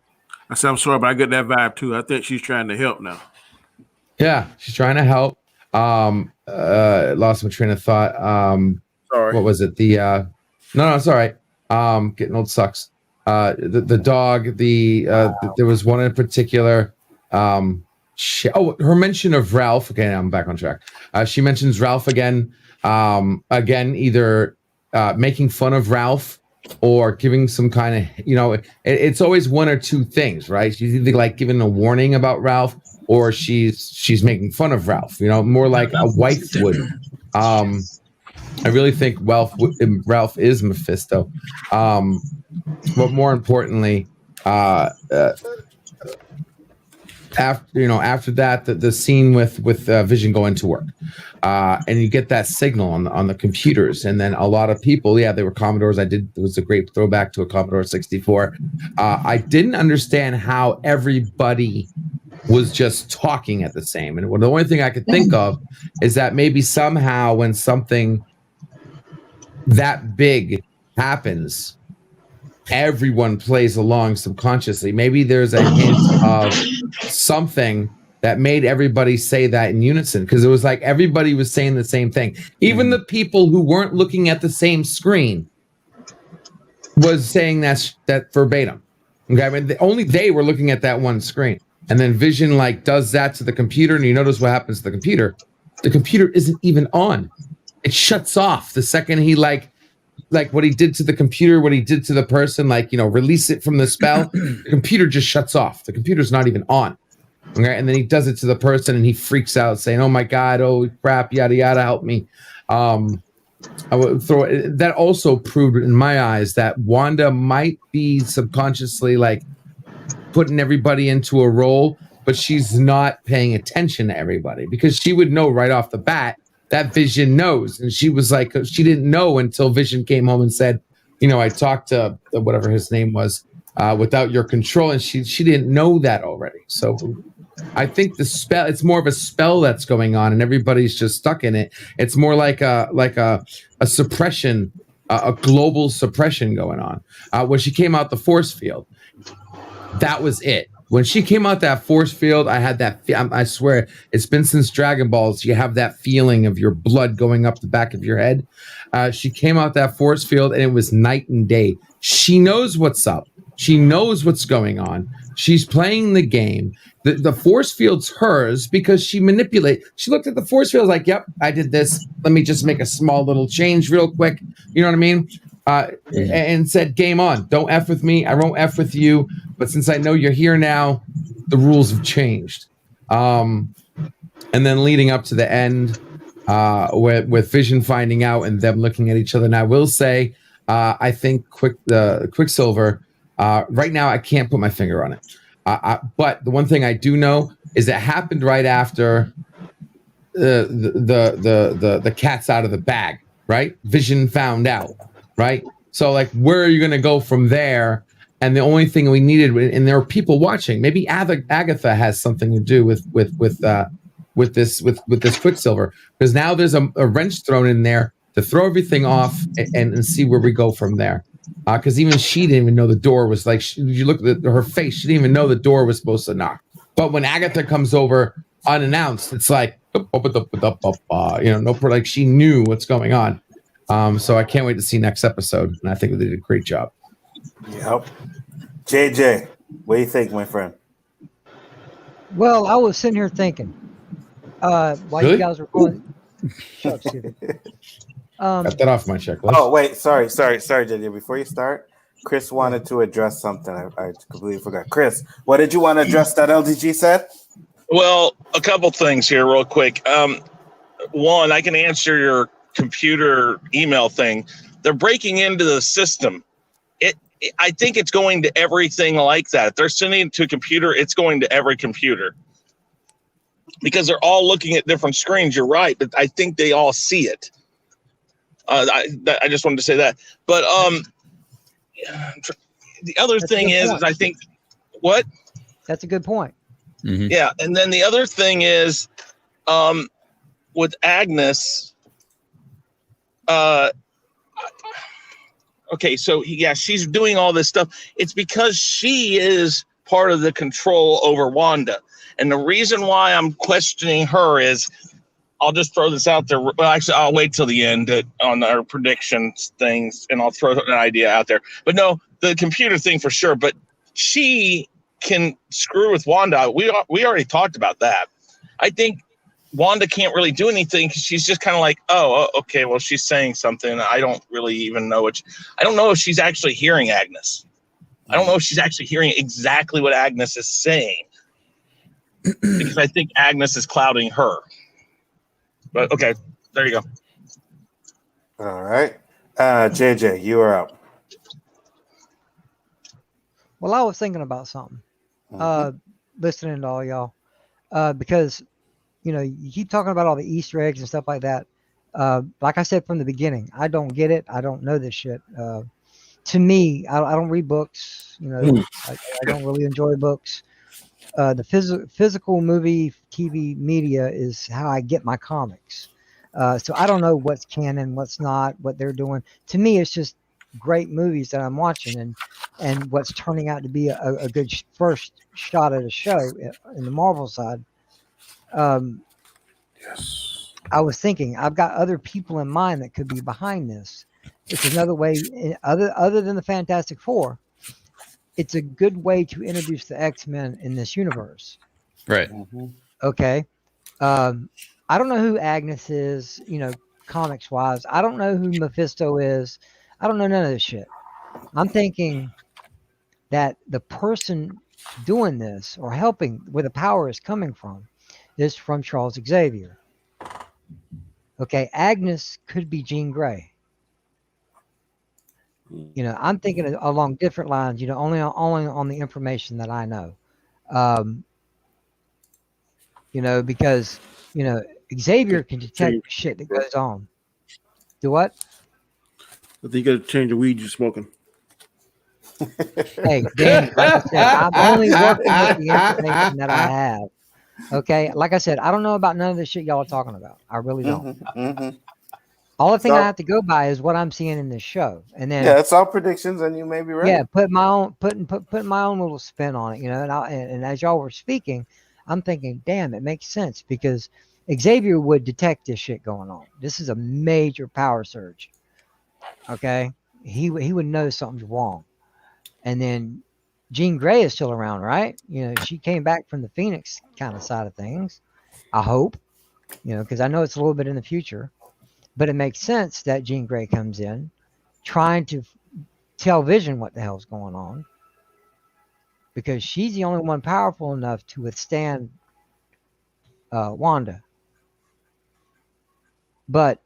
I said I'm sorry, but I get that vibe too. I think she's trying to help now. Yeah, she's trying to help. Lost my train of thought. Sorry. What was it? No, it's all right. Getting old sucks. The dog. There was one in particular. Her mention of Ralph. Okay, I'm back on track. She mentions Ralph again. Either making fun of Ralph or giving some kind of, it's always one or two things, right? She's either like giving a warning about Ralph, or she's making fun of Ralph, more like a wife would. I really think Ralph is Mephisto. But more importantly, after that, the scene with Vision going to work, and you get that signal on the computers, and then a lot of people, they were Commodores. It was a great throwback to a Commodore 64. I didn't understand how everybody was just talking at the same, and the only thing I could think of is that maybe somehow when something that big happens, everyone plays along subconsciously. Maybe there's a hint of something that made everybody say that in unison, because it was like everybody was saying the same thing. Even the people who weren't looking at the same screen was saying that verbatim. Okay, I mean, only they were looking at that one screen, and then Vision does that to the computer, and you notice what happens to the computer. The computer isn't even on; it shuts off the second he like what he did to the computer, what he did to the person, release it from the spell. The computer just shuts off. The computer's not even on. Okay, and then he does it to the person, and he freaks out, saying, "Oh my God! Oh crap! Yada yada! Help me!" I would throw it. That also proved in my eyes that Wanda might be subconsciously putting everybody into a role, but she's not paying attention to everybody, because she would know right off the bat that Vision knows. And she was like, she didn't know until Vision came home and said, I talked to whatever his name was, without your control. And she didn't know that already. So I think it's more of a spell that's going on, and everybody's just stuck in it. It's more like a suppression, a global suppression going on. When she came out the force field, that was it. When she came out that force field, I had that. I swear, it's been since Dragon Balls. You have that feeling of your blood going up the back of your head. She came out that force field, and it was night and day. She knows what's up. She knows what's going on. She's playing the game. The force field's hers because she manipulates. She looked at the force field like, "Yep, I did this. Let me just make a small little change real quick." You know what I mean? And said, "Game on. Don't F with me. I won't F with you. But since I know you're here now, the rules have changed." And then leading up to the end, with Vision finding out and them looking at each other. And I will say, I think Quicksilver, right now, I can't put my finger on it. But the one thing I do know is it happened right after the cat's out of the bag, right? Vision found out, right? So where are you going to go from there? And the only thing we needed, and there are people watching. Maybe Agatha has something to do with this Quicksilver, because now there's a wrench thrown in there to throw everything off and see where we go from there. Because even she didn't even know the door was you look at her face, she didn't even know the door was supposed to knock. But when Agatha comes over unannounced, it's like, she knew what's going on. So I can't wait to see next episode, and I think they did a great job. Yep. JJ, what do you think, my friend? Well, I was sitting here thinking, while Really? you guys were going. Shut up, Stephen. Got that off my checklist. Oh, wait. Sorry, JJ. Before you start, Chris wanted to address something. I completely forgot. Chris, what did you want to address that LDG said? Well, a couple things here real quick. One, I can answer your computer email thing. They're breaking into the system. I think it's going to everything like that. If they're sending it to a computer, it's going to every computer. Because they're all looking at different screens. You're right, but I think they all see it. I just wanted to say that. But the other thing is I think what? That's a good point. Mm-hmm. Yeah, and then the other thing is with Agnes. Okay, so she's doing all this stuff. It's because she is part of the control over Wanda. And the reason why I'm questioning her is, I'll just throw this out there. Well, actually, I'll wait till the end on our predictions things, and I'll throw an idea out there. But no, the computer thing for sure. But she can screw with Wanda. We already talked about that. I think Wanda can't really do anything because she's just kind of like, oh, okay, well, she's saying something. I don't really even know I don't know if she's actually hearing Agnes. I don't know if she's actually hearing exactly what Agnes is saying because I think Agnes is clouding her. But okay, there you go. All right. JJ, you are up. Well, I was thinking about something, listening to all y'all, because, you know, you keep talking about all the Easter eggs and stuff like that. Like I said from the beginning, I don't get it. I don't know this shit. To me, I don't read books. You know, I don't really enjoy books. The physical movie, TV media is how I get my comics. So I don't know what's canon, what's not, what they're doing. To me, it's just great movies that I'm watching and what's turning out to be a good first shot at a show in the Marvel side. Yes. I was thinking I've got other people in mind that could be behind this. It's another way, other than the Fantastic Four. It's a good way to introduce the X-Men in this universe. Right. Okay. I don't know who Agnes is, you know, comics wise. I don't know who Mephisto is. I don't know none of this shit. I'm thinking that the person doing this or helping where the power is coming from is from Charles Xavier. Okay. Agnes could be Jean Grey. You know, I'm thinking along different lines, you know, only on the information that I know. You know, because, you know, Xavier can detect shit that goes on. Do what? I think you got to change the weed you're smoking. Hey, Danny, like I said, I'm only working with the information that I have. Okay, like I said, I don't know about none of the shit y'all are talking about. I really don't. All the thing I have to go by is what I'm seeing in this show, and then it's all predictions, and you may be right. Yeah, put my own little spin on it, you know. And as y'all were speaking, I'm thinking, damn, it makes sense because Xavier would detect this shit going on. This is a major power surge. Okay, he would know something's wrong, and then Jean Grey is still around, right? You know, she came back from the Phoenix kind of side of things. I hope, you know, because I know it's a little bit in the future. But it makes sense that Jean Grey comes in trying to tell Vision what the hell's going on because she's the only one powerful enough to withstand Wanda. But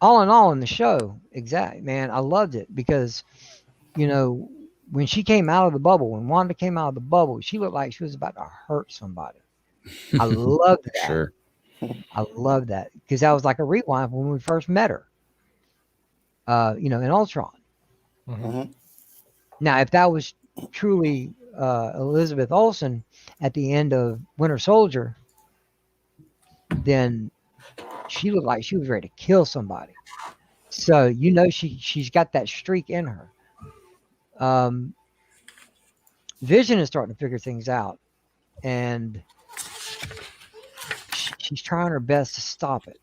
all in all in the show, man, I loved it because, you know, when she came out of the bubble, when Wanda came out of the bubble, she looked like she was about to hurt somebody. I loved that. Sure. I love that because that was like a rewind when we first met her, you know, in Ultron. Now, if that was truly Elizabeth Olsen at the end of Winter Soldier, then she looked like she was ready to kill somebody. So, you know, she's got that streak in her. Vision is starting to figure things out, and she's trying her best to stop it.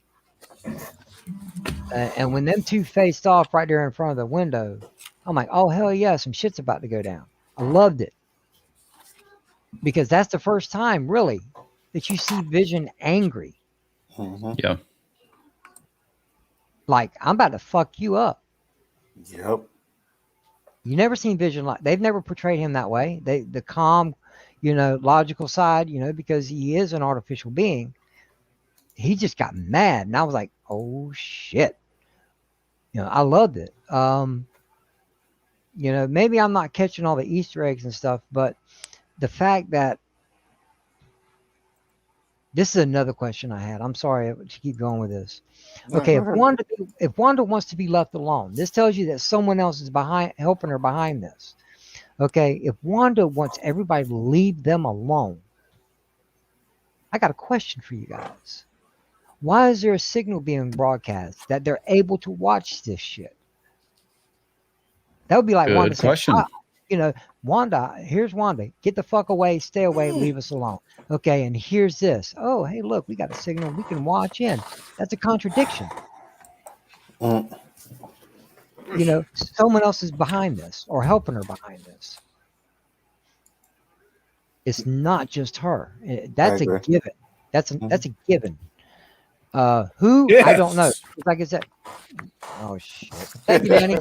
And when them two faced off right there in front of the window, I'm like, oh, hell yeah, some shit's about to go down. I loved it. Because that's the first time, really, that you see Vision angry. Yeah. Like, I'm about to fuck you up. Yep. You never seen Vision like, they've never portrayed him that way. The calm, you know, logical side, you know, because he is an artificial being. He just got mad, and I was like, "Oh shit!" You know, I loved it. You know, maybe I'm not catching all the Easter eggs and stuff, but the fact that this is another question I had. I'm sorry to keep going with this. Okay, if Wanda wants to be left alone, this tells you that someone else is helping her behind this. Okay, if Wanda wants everybody to leave them alone, I got a question for you guys. Why is there a signal being broadcast that they're able to watch this shit? That would be like Wanda saying, you know, Wanda, here's Wanda. Get the fuck away, stay away, leave us alone. Okay, and here's this. Oh, hey, look, we got a signal we can watch in. That's a contradiction. You know, someone else is behind this or helping her behind this. It's not just her. That's a given. That's a given. Who? I don't know. Yes. Like I said. Oh shit! Thank you, Danny.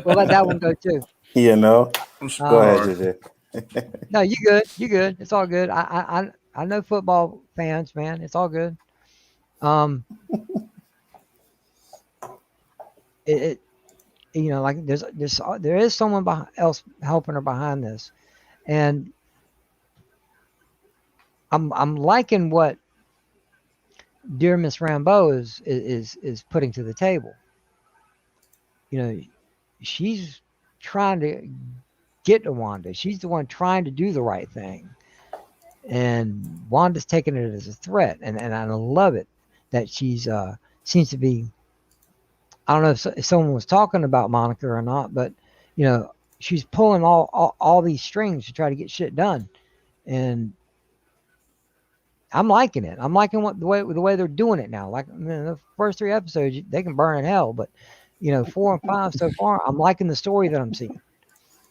We'll let that one go too. You know, I'm go ahead, sorry. JJ. No, you good. You good. It's all good. I know football fans, man. It's all good. It you know, like there is someone else helping her behind this, and I'm liking what dear Miss Rambeau is putting to the table. You know, she's trying to get to Wanda. She's the one trying to do the right thing, and Wanda's taking it as a threat, and I love it that she's seems to be. I don't know if someone was talking about Monica or not, but you know, she's pulling all these strings to try to get shit done, and I'm liking it. I'm liking the way they're doing it now. Like the first 3 episodes, they can burn in hell, but you know, 4 and 5 so far, I'm liking the story that I'm seeing.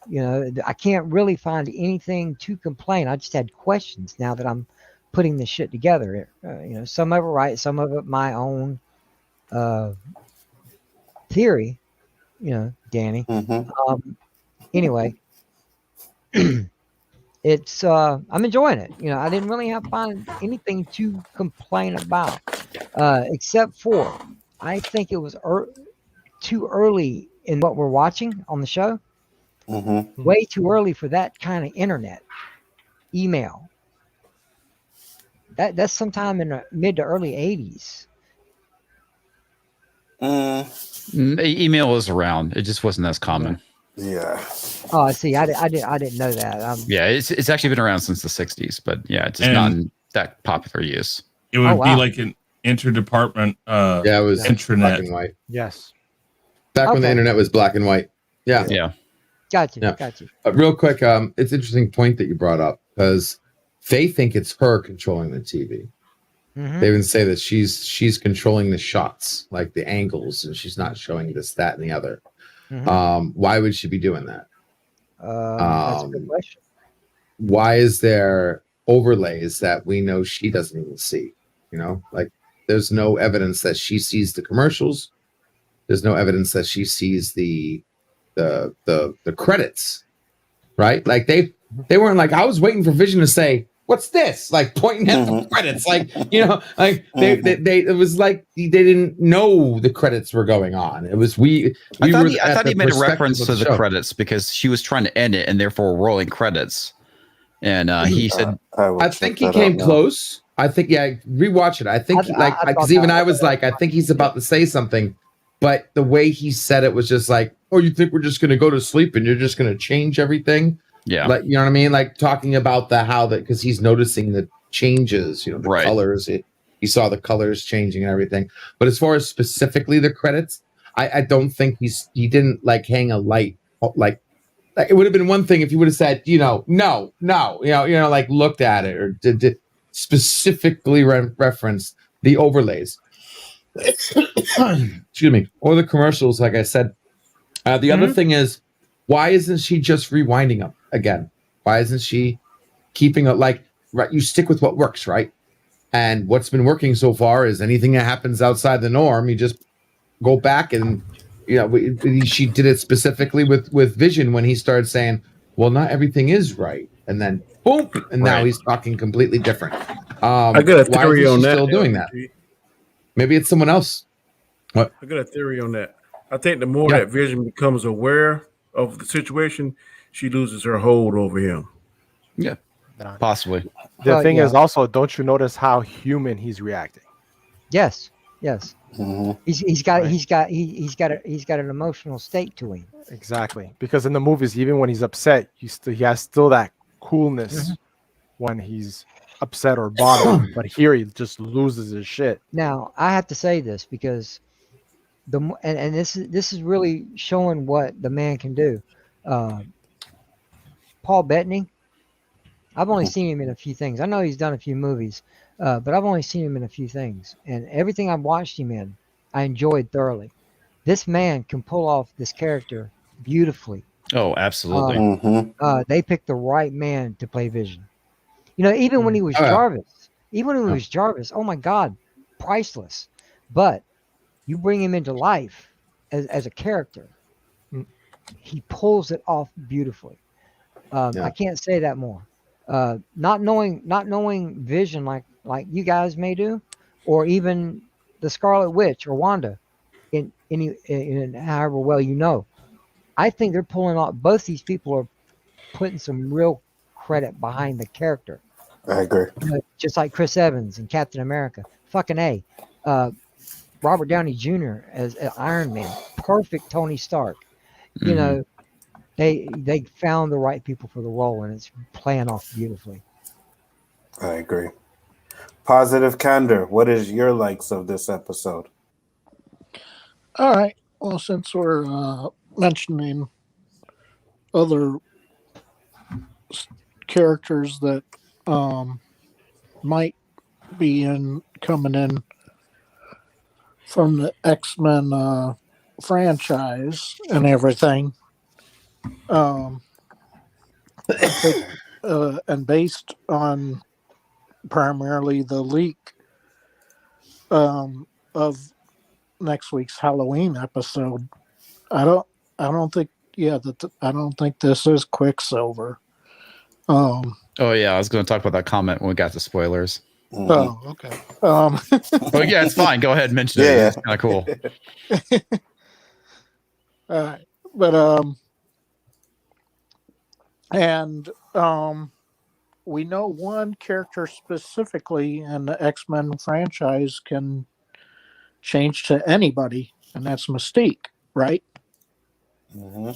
You know, I can't really find anything to complain. I just had questions now that I'm putting this shit together. You know, some of it right, some of it my own theory. You know, Danny. Anyway, it's I'm enjoying it. You know, I didn't really find anything to complain about, except for I think it was too early in what we're watching on the show. Way too early for that kind of internet email. That's sometime in the mid to early 80s. Email was around. It just wasn't as common. Yeah. Oh, I see. I didn't know that. Yeah, it's actually been around since the 60s, but yeah, it's just not in that popular use. It would be like an interdepartment it was intranet. black and white. Yes. Back when the internet was black and white. Yeah. Yeah. Gotcha. Yeah. Gotcha. Real quick, it's an interesting point that you brought up because they think it's her controlling the TV. They even say that she's controlling the shots, like the angles, and she's not showing this, that, and the other. Why would she be doing that? That's a good question. Why is there overlays that we know she doesn't even see? You know, like there's no evidence that she sees the commercials. There's no evidence that she sees the credits, right? Like they weren't like, I was waiting for Vision to say, "What's this?" Like pointing at the credits, like you know, like they it was like they didn't know the credits were going on. It was I thought he made a reference to the credits because she was trying to end it and therefore rolling credits. And he said, I think he came close. I think, rewatch it. I think because even I was like, I think he's about to say something, but the way he said it was just like, oh, you think we're just going to go to sleep and you're just going to change everything? Yeah. Like, you know what I mean? Like talking about because he's noticing the changes, you know, the colors. He saw the colors changing and everything. But as far as specifically the credits, I don't think he didn't like hang a light. Like it would have been one thing if he would have said, you know, no, like looked at it or did specifically reference the overlays. Excuse me. Or the commercials, like I said. The other thing is, why isn't she just rewinding them again? Why isn't she keeping it like, right? You stick with what works, right? And what's been working so far is anything that happens outside the norm, you just go back and, you know, she did it specifically with Vision when he started saying, well, not everything is right. And then boom, and now he's talking completely different. I got a theory on that. Still doing that? Maybe it's someone else. What? I got a theory on that. I think the more that Vision becomes aware of the situation, she loses her hold over him. Yeah, possibly. The thing is also, don't you notice how human he's reacting? Yes. He's got an emotional state to him. Exactly, because in the movies, even when he's upset, he has still that coolness when he's upset or bothered. But here he just loses his shit. Now I have to say this because this is really showing what the man can do. Paul Bettany, I've only seen him in a few things. I know he's done a few movies, but I've only seen him in a few things, and everything I've watched him in, I enjoyed thoroughly. This man can pull off this character beautifully. Oh, absolutely. They picked the right man to play Vision. You know, even when he was Jarvis, oh my God, priceless. But you bring him into life as a character, he pulls it off beautifully. I can't say that more. Not knowing Vision like you guys may do, or even the Scarlet Witch or Wanda, in however well you know. I think they're pulling off. Both these people are putting some real credit behind the character. I agree. Just like Chris Evans and Captain America. Fucking A. Robert Downey Jr. as Iron Man. Perfect Tony Stark. You know, they found the right people for the role, and it's playing off beautifully. I agree. Positive Candor, what is your likes of this episode? All right. Well, since we're mentioning other characters that might be coming in from the X-Men franchise and everything, I think, and based on primarily the leak of next week's Halloween episode, I don't think this is Quicksilver. Oh yeah, I was going to talk about that comment when we got to spoilers. Oh, okay. But yeah, it's fine. Go ahead and mention it. Yeah. It's kind of cool. All right, but we know one character specifically in the X-Men franchise can change to anybody, and that's Mystique, right? Mm-hmm.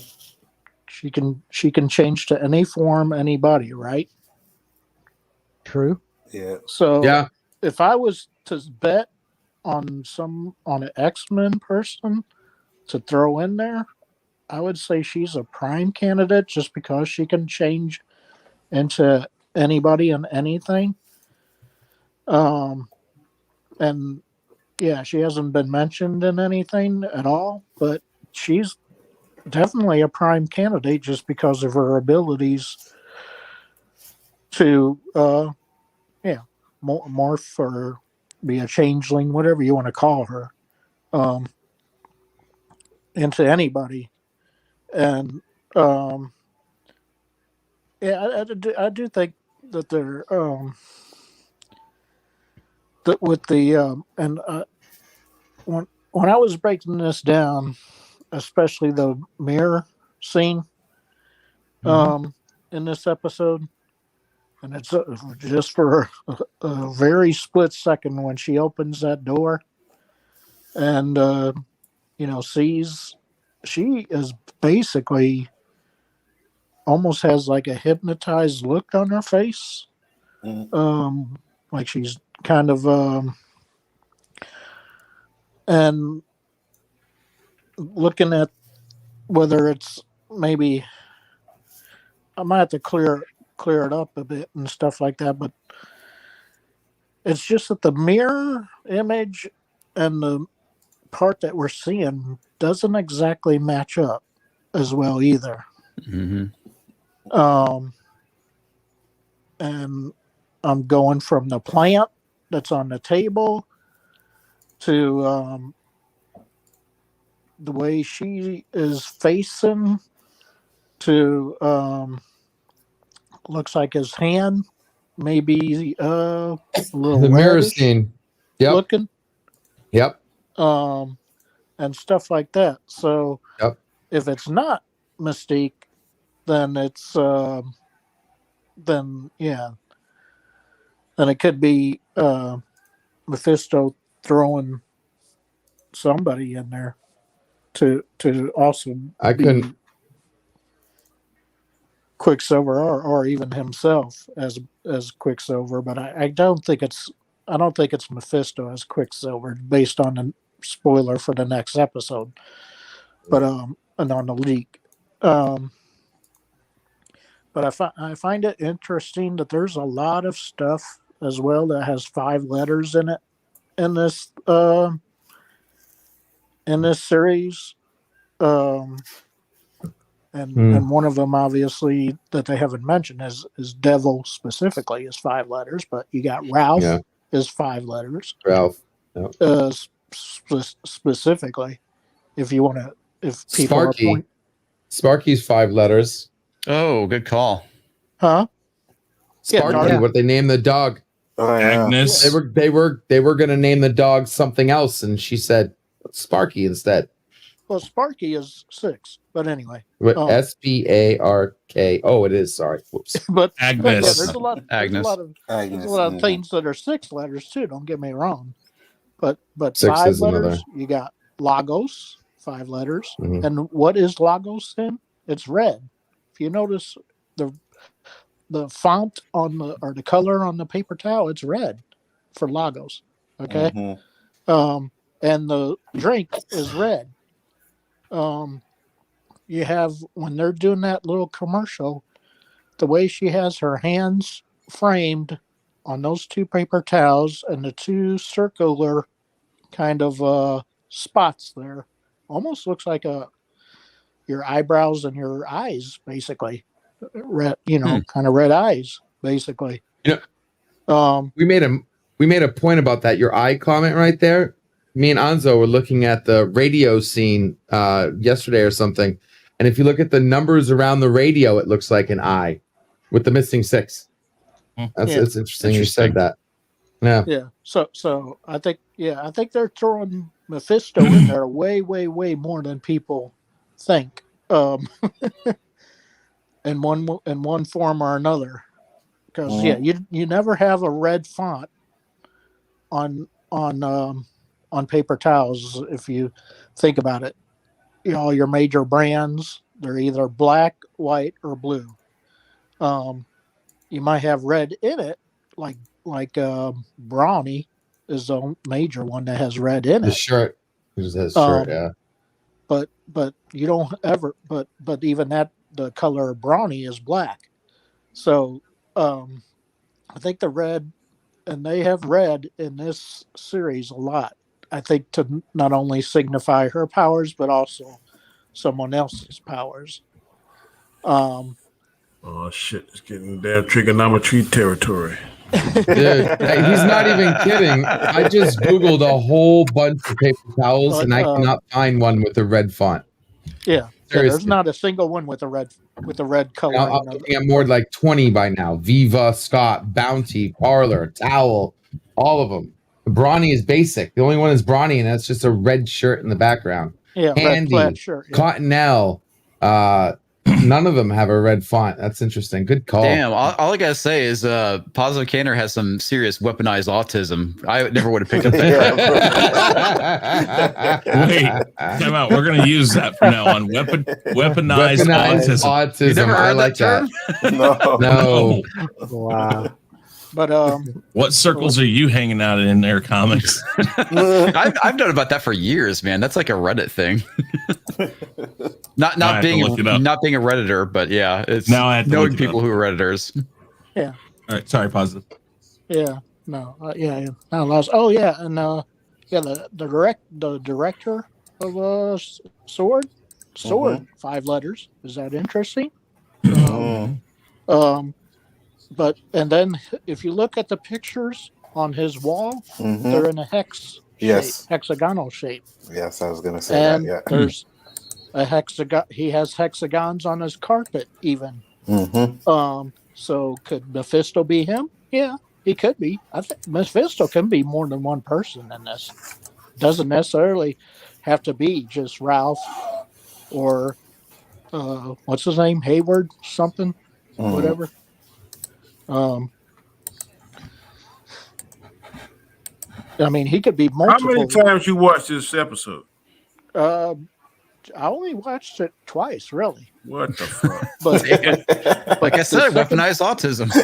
She can change to any form, anybody, right? True. Yeah. So if I was to bet on an X-Men person to throw in there, I would say she's a prime candidate just because she can change into anybody and anything. And yeah, she hasn't been mentioned in anything at all, but she's definitely a prime candidate just because of her abilities to morph or be a changeling, whatever you want to call her, into anybody. And I do think that they're that with the when I was breaking this down, especially the mirror scene in this episode, and it's just for a very split second when she opens that door and sees, she is basically almost has like a hypnotized look on her face, like she's kind of and looking at whether it's maybe, I might have to clear it up a bit and stuff like that, but it's just that the mirror image and the part that we're seeing doesn't exactly match up as well either. And I'm going from the plant that's on the table to the way she is facing to looks like his hand maybe a little the mirror reddish scene looking, and stuff like that. So if it's not Mystique, then it's then it could be Mephisto throwing somebody in there to also be Quicksilver or even himself as Quicksilver, but I don't think it's Mephisto as Quicksilver based on the spoiler for the next episode, but and on the leak. But I find it interesting that there's a lot of stuff as well that has 5 letters in it in this series. And one of them obviously that they haven't mentioned is Devil specifically is 5 letters, but you got Ralph is 5 letters. Ralph. specifically. If you want to, if people Sparky. Sparky's 5 letters. Oh, good call. Huh? Sparky, what they named the dog. Oh, yeah. Agnes. They were gonna name the dog something else, and she said Sparky instead. Well, Sparky is 6, but anyway. SPARK. Oh, it is. Sorry. Whoops. But Agnes. yeah, there's a lot. Agnes. There's a lot of things that are 6 letters too. Don't get me wrong. But 6 5 is another. letters. You got Lagos, 5 letters. Mhm. And what is Lagos then? It's red. If you notice the font on the color on the paper towel, it's red for Lagos. Okay. Mm-hmm. And the drink is red. You have, when they're doing that little commercial, the way she has her hands framed on those 2 paper towels and the 2 circular kind of spots there, almost looks like your eyebrows and your eyes, basically. Red, kind of red eyes, basically. We made a point about that. Your eye comment right there. Me and Anzo were looking at the radio scene yesterday or something, and if you look at the numbers around the radio, it looks like an eye with the missing 6. It's interesting you said that. Yeah. So I think they're throwing Mephisto in there way more than people think. In one form or another, because you never have a red font on paper towels. If you think about it, your major brands, they're either black, white, or blue. You might have red in it, like Brownie is the major one that has red in it. The shirt, it just has shirt, yeah. But you don't ever. But even that. The color Brownie is black. So I think the red, and they have red in this series a lot, I think, to not only signify her powers, but also someone else's powers. Oh, shit. It's getting damn trigonometry territory. Dude, he's not even kidding. I just Googled a whole bunch of paper towels, and I cannot find one with a red font. Yeah. There's not a single one with a red color. I'm looking at more like 20 by now. Viva, Scott, Bounty, Parlor, Towel, all of them. Brawny is basic. The only one is Brawny, and that's just a red shirt in the background. Yeah, Handy, red plaid shirt. Yeah. Cottonelle. None of them have a red font. That's interesting. Good call. Damn, all I gotta say is Positive Canner has some serious weaponized autism. I never would have picked up that. Wait, time out. We're gonna use that from now on. Weaponized autism. You never heard like that term? No. Wow. But what circles are you hanging out in there, comics? I've known about that for years, man. That's like a Reddit thing. not being a Redditor, but yeah, it's now I have to knowing look it people up. who are Redditors. Yeah. All right, sorry, Positive. Yeah. No. Not lost. Oh yeah, and the director of Sword, 5 letters. Is that interesting? But and then if you look at the pictures on his wall, they're in a hexagonal shape. Yes, I was gonna say and that. Yeah. There's a hexagon. He has hexagons on his carpet, even. So could Mephisto be him? Yeah, he could be. I think Mephisto can be more than one person in this. Doesn't necessarily have to be just Ralph or what's his name, Hayward, something, whatever. I mean, he could be multiple. How many times you watched this episode? I only watched it twice, really. What the fuck? But like I said, weaponized autism.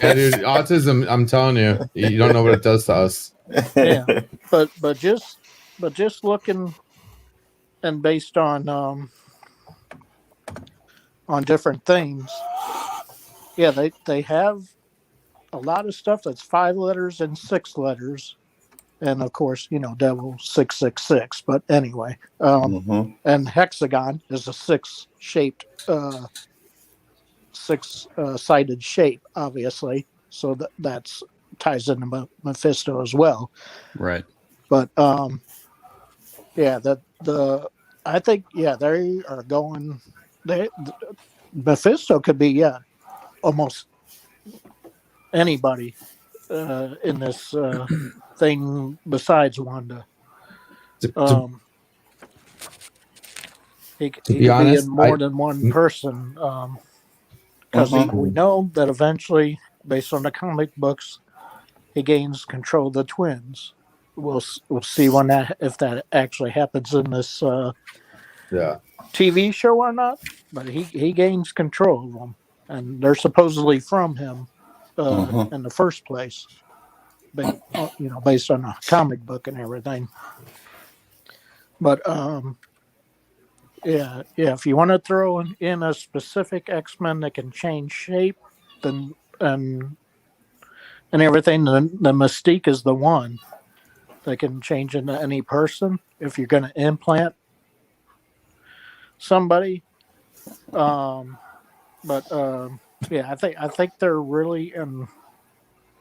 Yeah, dude, autism. I'm telling you, you don't know what it does to us. Yeah, but just looking and based on different things. Yeah, they have a lot of stuff that's 5 letters and 6 letters, and of course, Devil 666. But anyway, and hexagon is a 6-shaped, 6-sided shape, obviously. So that's ties into Mephisto as well. Right. But yeah, I think they are going. Mephisto could be almost anybody in this thing besides Wanda. He could be in more than one person because we know that eventually, based on the comic books, he gains control of the twins. We'll see if that actually happens in this TV show or not. But he gains control of them, and they're supposedly from him in the first place. Based on a comic book and everything. But if you want to throw in a specific X-Men that can change shape, and everything, the Mystique is the one that can change into any person. If you're going to implant somebody, I think they're really I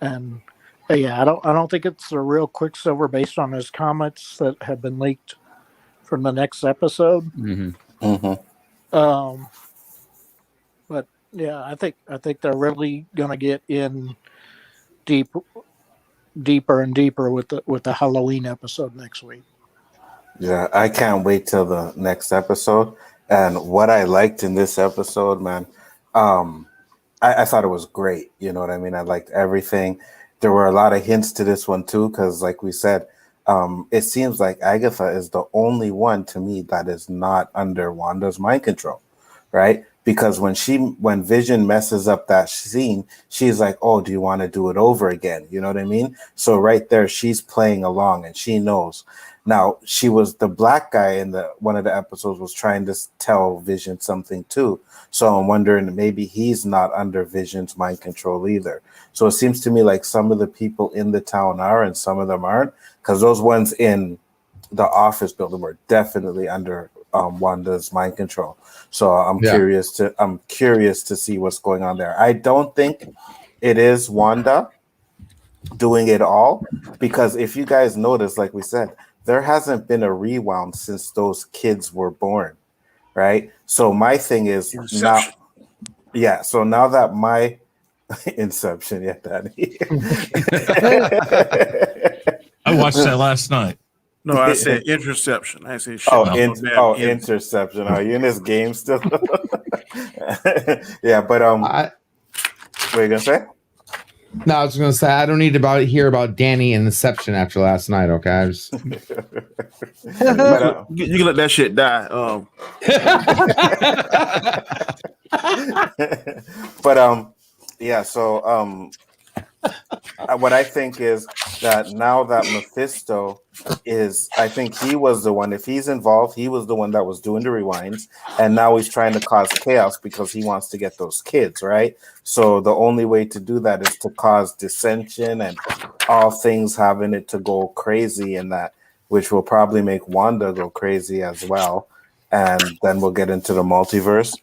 don't think it's a real Quicksilver based on his comments that have been leaked from the next episode. But yeah, I think they're really gonna get in deeper and deeper with the Halloween episode next week. Yeah, I can't wait till the next episode. And what I liked in this episode, man, I thought it was great. You know what I mean? I liked everything. There were a lot of hints to this one too, because like we said, it seems like Agatha is the only one to me that is not under Wanda's mind control, right? Because when Vision messes up that scene, she's like, "Oh, do you want to do it over again?" You know what I mean? So right there, she's playing along and she knows. Now, she was the black guy in one of the episodes was trying to tell Vision something too. So I'm wondering maybe he's not under Vision's mind control either. So it seems to me like some of the people in the town are and some of them aren't, because those ones in the office building were definitely under Wanda's mind control. So I'm curious to see what's going on there. I don't think it is Wanda doing it all, because if you guys notice, like we said, there hasn't been a rewound since those kids were born, right? So my thing is Inception. So now that my Inception, Danny. I watched that last night. No, I said interception. I said interception. Are you in this game still? Yeah, but what are you gonna say? No, I was going to say I don't need to hear about Danny and Inception after last night. Okay, you can let that shit die. But what I think is that now that Mephisto I think he was the one, if he's involved, he was the one that was doing the rewinds, and now he's trying to cause chaos because he wants to get those kids, right? So the only way to do that is to cause dissension and all things having it to go crazy, and that, which will probably make Wanda go crazy as well. And then we'll get into the multiverse.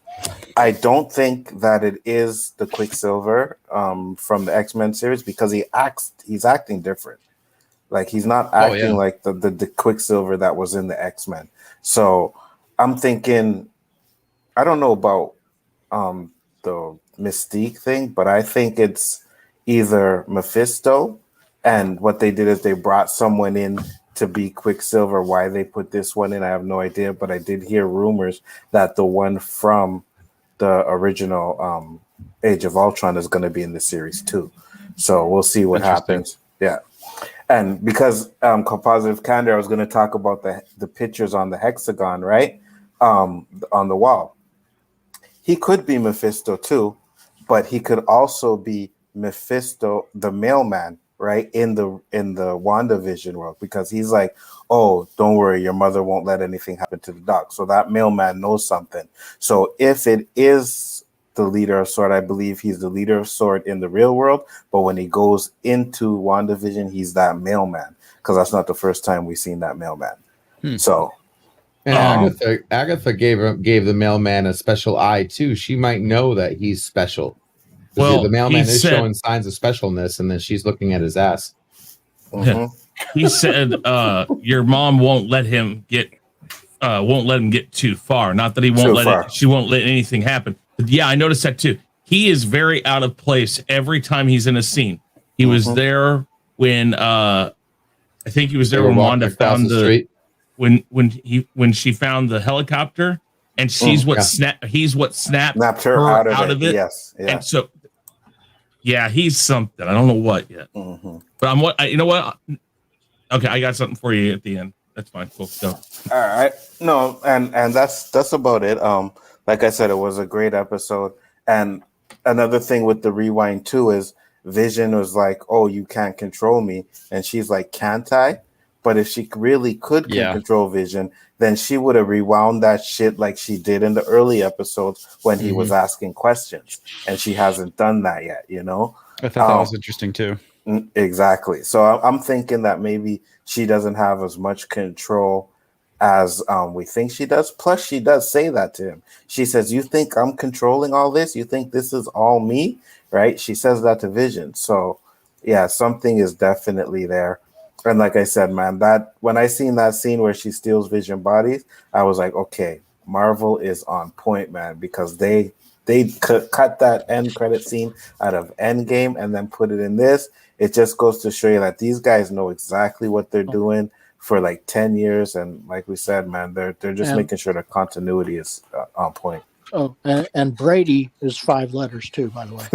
I don't think that it is the Quicksilver from the X-Men series, because he's acting different. Like he's not acting like the Quicksilver that was in the X-Men. So I'm thinking, I don't know about the Mystique thing, but I think it's either Mephisto, and what they did is they brought someone in to be Quicksilver. Why they put this one in, I have no idea, but I did hear rumors that the one from the original Age of Ultron is going to be in the series too. So we'll see what happens. Yeah. And because Positive Candor, I was going to talk about the pictures on the hexagon, right? On the wall. He could be Mephisto too, but he could also be Mephisto, the mailman, right? In the WandaVision world, because he's like, "Oh, don't worry, your mother won't let anything happen to the doc." So that mailman knows something. So if it is the leader of S.W.O.R.D, I believe he's the leader of S.W.O.R.D in the real world, but when he goes into WandaVision, he's that mailman, because that's not the first time we've seen that mailman. So and Agatha gave the mailman a special eye too. She might know that he's special. Well, the mailman is showing signs of specialness, and then she's looking at his ass. Yeah. he said your mom won't let him get too far. Not that he won't she won't let anything happen. But yeah, I noticed that too. He is very out of place every time he's in a scene. He was there when I think he was there when Wanda found the street. when she found the helicopter, and she's what snapped her out of it. Yes. Yeah. And so yeah, he's something. I don't know what yet. But you know what? Okay, I got something for you at the end. That's fine. Cool. Go. All right. No, and that's about it. Like I said, it was a great episode. And another thing with the rewind too is Vision was like, "Oh, you can't control me," and she's like, "Can't I?" But if she really could control Vision, then she would have rewound that shit like she did in the early episodes when he was asking questions, and she hasn't done that yet. You know, I thought that was interesting too. Exactly. So I'm thinking that maybe she doesn't have as much control as we think she does. Plus, she does say that to him. She says, "You think I'm controlling all this? You think this is all me?" Right? She says that to Vision. So yeah, something is definitely there. And like I said, man, that when I seen that scene where she steals Vision bodies, I was like, okay, Marvel is on point, man, because they cut that end credit scene out of Endgame and then put it in this. It just goes to show you that these guys know exactly what they're doing for like 10 years. And like we said, man, they're just making sure the continuity is on point. Oh, and Brady is 5 letters too, by the way.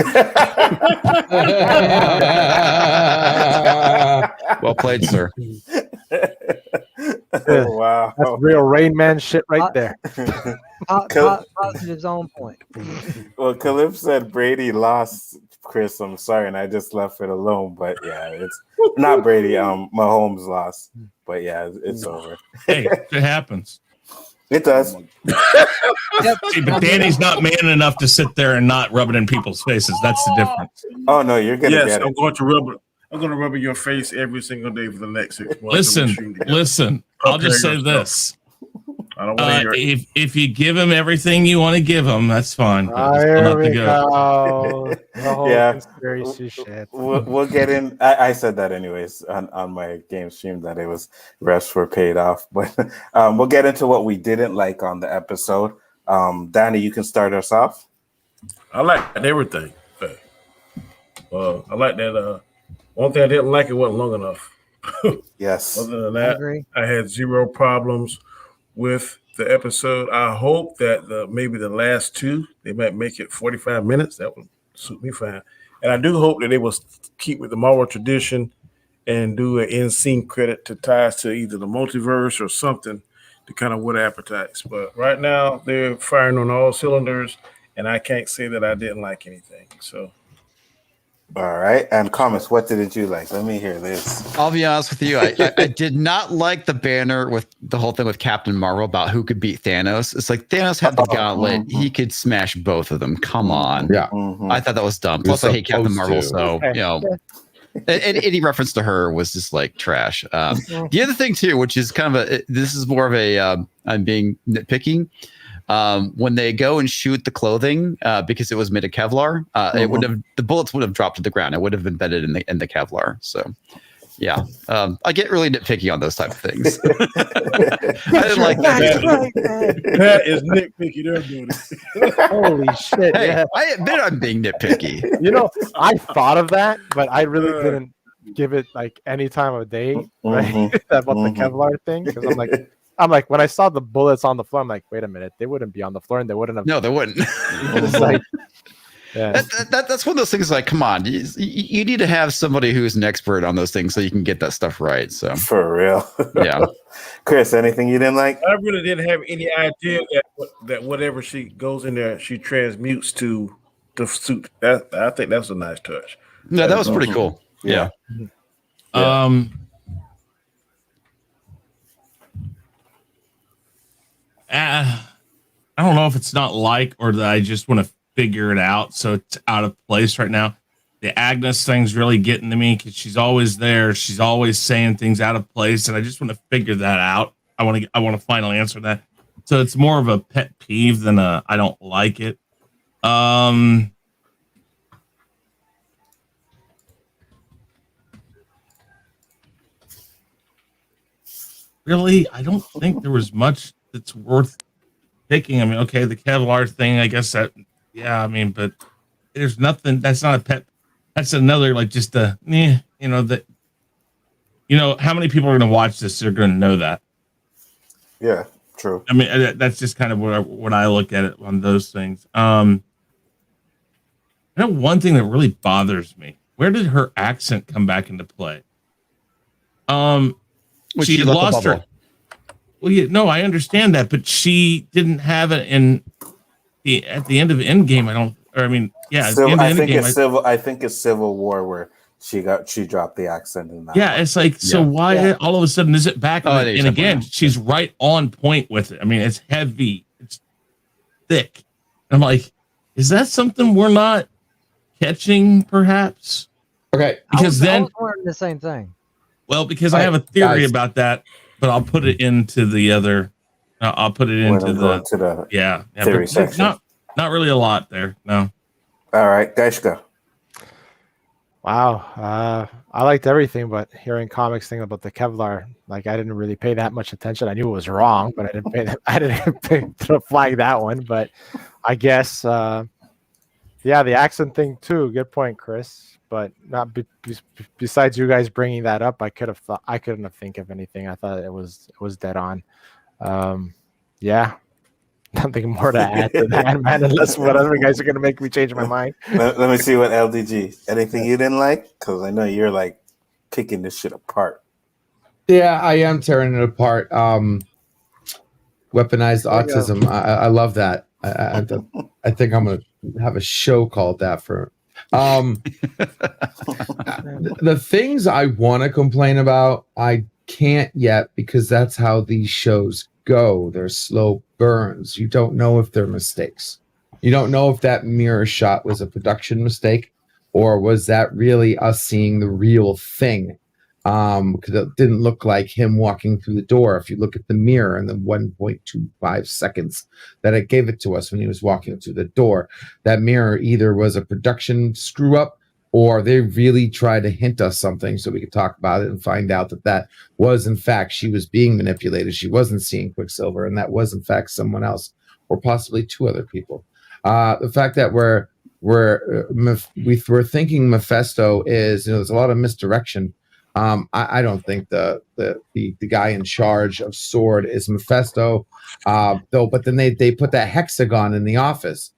Well played, sir. Oh, wow. That's real Rain Man shit right there. Positive's on point. Well, Khalif said Brady lost, Chris. I'm sorry, and I just left it alone. But yeah, it's not Brady. Mahomes lost. But yeah, it's over. Hey, it happens. It does. See, but Danny's not man enough to sit there and not rub it in people's faces. That's the difference. Oh no, you're gonna get it. I'm going to rub it. I'm going to rub it in your face every single day for the next 6 months. Listen. I'll just say this. I don't want to hear it. If you give him everything you want to give him, that's fine. There we go. The whole conspiracy shit. We'll get in. I said that anyways on my game stream that it was refs were paid off, but we'll get into what we didn't like on the episode. Danny, you can start us off. I liked everything. I like that. One thing I didn't like, it wasn't long enough. Yes. Other than that, I had zero problems with the episode. I hope that maybe the last 2, they might make it 45 minutes. That would suit me fine. And I do hope that they will keep with the Marvel tradition and do an end scene credit to ties to either the multiverse or something to kind of whet appetites. But right now, they're firing on all cylinders, and I can't say that I didn't like anything. So. All right. And comments, what didn't you like? Let me hear this. I'll be honest with you. I did not like the banner with the whole thing with Captain Marvel about who could beat Thanos. It's like Thanos had the gauntlet. He could smash both of them. Come on. Yeah. I thought that was dumb. Plus, I hate Captain Marvel. So, you know, any reference to her was just like trash. The other thing, too, which is kind of this is more of a I'm being nitpicky. When they go and shoot the clothing, because it was made of Kevlar, the bullets would have dropped to the ground. It would have been embedded in the Kevlar. So, yeah, I get really nitpicky on those type of things. I didn't like that. That is nitpicky. They're doing it. Holy shit! Hey, yeah. I admit I'm being nitpicky. You know, I thought of that, but I really didn't give it like any time of day. Right? About the Kevlar thing, because I'm like, when I saw the bullets on the floor, I'm like, wait a minute, they wouldn't be on the floor, and they wouldn't have. No, they wouldn't. It's like, yeah. That's one of those things. Like, come on, you need to have somebody who's an expert on those things so you can get that stuff right. So for real, yeah. Chris, anything you didn't like? I really didn't have any idea that whatever she goes in there, she transmutes to the suit. I think that's a nice touch. Yeah, that was pretty cool. Yeah. I don't know if it's not like or that I just want to figure it out, so it's out of place right now. The Agnes thing's really getting to me because she's always there. She's always saying things out of place, and I just want to figure that out. I want to finally answer that. So it's more of a pet peeve than I don't like it. really, I don't think there was much that's worth picking. I mean, okay, the Kevlar thing, I guess that, yeah, I mean, but there's nothing. That's not a pet. That's another like just a, that. How many people are going to watch this? They're going to know that. Yeah, true. I mean, that's just kind of what I look at it on those things. I know one thing that really bothers me. Where did her accent come back into play? She had lost her. Well, no, I understand that, but she didn't have it at the end of Endgame. I think it's Civil War where she dropped the accent in that. Yeah, one. It's like, so why all of a sudden is it back? And again, she's right on point with it. I mean, it's heavy, it's thick. I'm like, is that something we're not catching, perhaps? Okay, because I was wondering the same thing. Well, because I have a theory about that, but I'll put it into the other. I'll put it into the theory section. Not really a lot there. No. All right, guys, go. Wow, I liked everything, but hearing comics thing about the Kevlar, like I didn't really pay that much attention. I knew it was wrong, but I didn't flag that one. But I guess, the accent thing too. Good point, Chris. But not besides you guys bringing that up, I couldn't think of anything. I thought it was dead on. Nothing more to add to that, man. Unless whatever you guys are gonna make me change my mind. Let me see what LDG. Anything you didn't like? Because I know you're like picking this shit apart. Yeah, I am tearing it apart. Weaponized autism. I love that. I think I'm gonna have a show called that for. The things I want to complain about, I can't yet because that's how these shows go. They're slow burns. You don't know if they're mistakes. You don't know if that mirror shot was a production mistake or was that really us seeing the real thing. Because it didn't look like him walking through the door. If you look at the mirror and the 1.25 seconds that it gave it to us when he was walking through the door, that mirror either was a production screw up or they really tried to hint us something so we could talk about it and find out that was in fact she was being manipulated. She wasn't seeing Quicksilver, and that was in fact someone else or possibly two other people. The fact that we're thinking Mephisto is, there's a lot of misdirection. I don't think the guy in charge of S.W.O.R.D. is Mephisto, though. But then they put that hexagon in the office.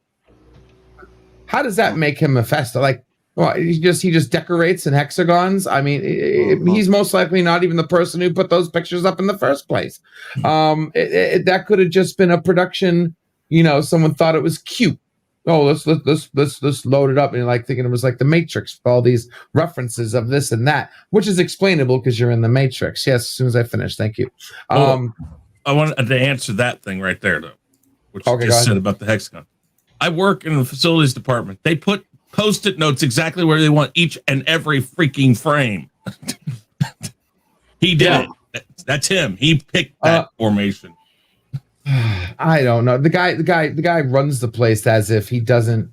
How does that make him Mephisto? Like, well, he just decorates in hexagons. I mean, he's most likely not even the person who put those pictures up in the first place. That could have just been a production. Someone thought it was cute. Oh, let's load it up, and you're like thinking it was like the Matrix with all these references of this and that, which is explainable because you're in the Matrix. Yes, as soon as I finish, thank you. I wanted to answer that thing right there, though, which you just said about the hexagon. I work in the facilities department. They put Post-it notes exactly where they want each and every freaking frame. He did it. That's him. He picked that formation. I don't know. The guy runs the place as if he doesn't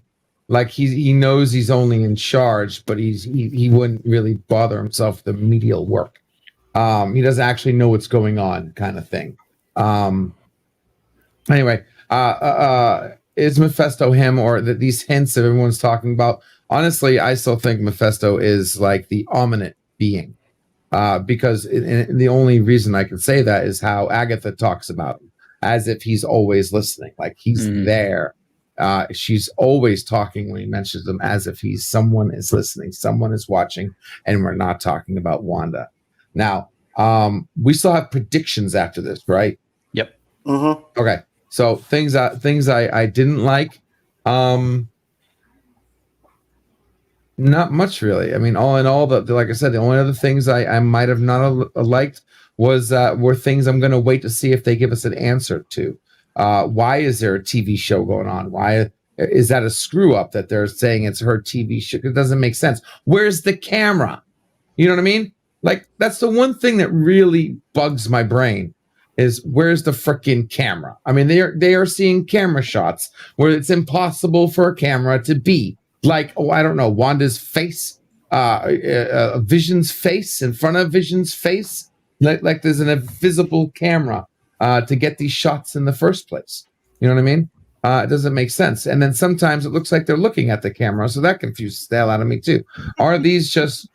like he knows he's only in charge, but he wouldn't really bother himself with the medial work. He doesn't actually know what's going on, kind of thing. Anyway, is Mephisto him or these hints that everyone's talking about? Honestly, I still think Mephisto is like the ominous being, because the only reason I can say that is how Agatha talks about him, as if he's always listening, like he's there. She's always talking when he mentions them as if someone is listening, someone is watching, and we're not talking about Wanda. Now, we still have predictions after this, right? Yep. Mm-hmm. Okay. So things I didn't like, not much really. I mean, all in all, like I said, the only other things I might have not liked were things I'm going to wait to see if they give us an answer to. Why is there a TV show going on? Why is that a screw up that they're saying it's her TV show? It doesn't make sense. Where's the camera? You know what I mean? Like, that's the one thing that really bugs my brain is where's the freaking camera? I mean, they are seeing camera shots where it's impossible for a camera to be. Like, I don't know, Wanda's face, Vision's face in front of Vision's face. Like there's an invisible camera to get these shots in the first place. You know what I mean? It doesn't make sense. And then sometimes it looks like they're looking at the camera, so that confuses the hell out of me too. Are these just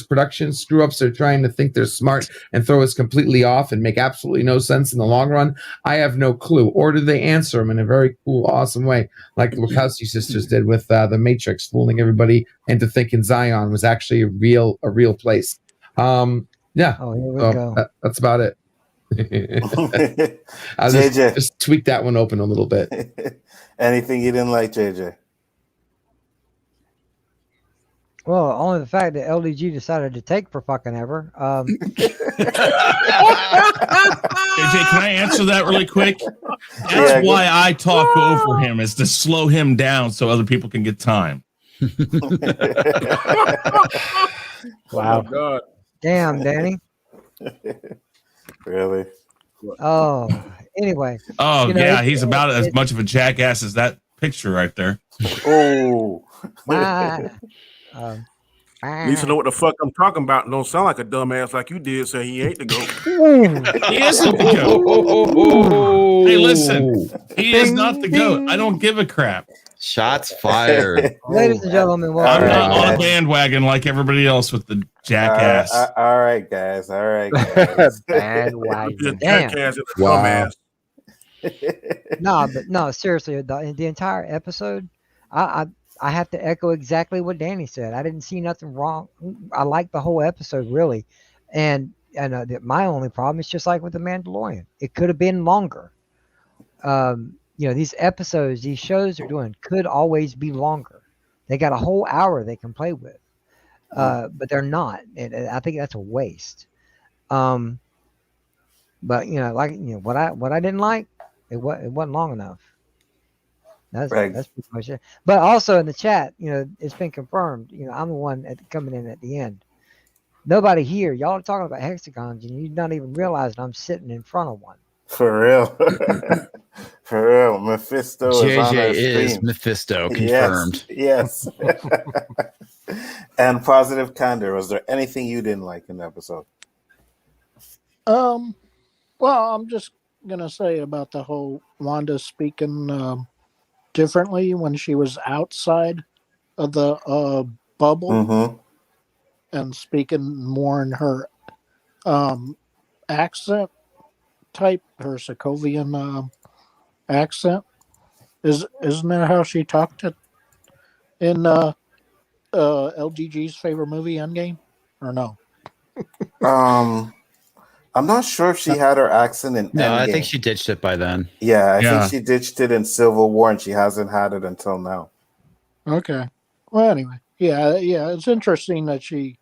production screw ups? They're trying to think they're smart and throw us completely off and make absolutely no sense in the long run. I have no clue. Or do they answer them in a very cool, awesome way, like the Wachowski sisters did with the Matrix, fooling everybody into thinking Zion was actually a real place. Yeah. Oh, here we So go. that's about it. I'll just tweak that one open a little bit. Anything you didn't like, JJ? Well, only the fact that LDG decided to take for fucking ever. AJ, can I answer that really quick? That's why I talk over him, is to slow him down so other people can get time. Wow. Oh, God. Damn, Danny. Really? Oh, anyway. Oh, yeah, he's about as much of a jackass as that picture right there. Oh. At least I know what the fuck I'm talking about and don't sound like a dumbass like you did say he ain't the GOAT. He isn't the GOAT. Hey, listen, he is not the GOAT. I don't give a crap. Shots fired. Ladies and gentlemen, I'm not on a bandwagon like everybody else with the jackass. All right, guys. All right, guys. Bandwagon. Jackass is a Wow. dumbass. No, seriously, the entire episode, I have to echo exactly what Danny said. I didn't see nothing wrong. I liked the whole episode, really. And my only problem is just like with The Mandalorian. It could have been longer. These episodes, these shows they're doing could always be longer. They got a whole hour they can play with. But they're not. And I think that's a waste. But what I didn't like, it wasn't long enough. That's pretty much it. But also in the chat, it's been confirmed. I'm the one coming in at the end. Nobody here. Y'all are talking about hexagons, and you're not even realizing I'm sitting in front of one. For real. For real. Mephisto is on our JJ is stream. Mephisto, confirmed. Yes. And Positive Candor, was there anything you didn't like in the episode? Well, I'm just gonna say about the whole Wanda speaking differently when she was outside of the bubble and speaking more in her accent type, her Sokovian accent. Isn't that how she talked in LGG's favorite movie, Endgame, or no? I'm not sure if she had her accent in No, I Endgame. think she ditched it by then. Yeah, I think she ditched it in Civil War, and she hasn't had it until now. Okay. Well, anyway, yeah, it's interesting that she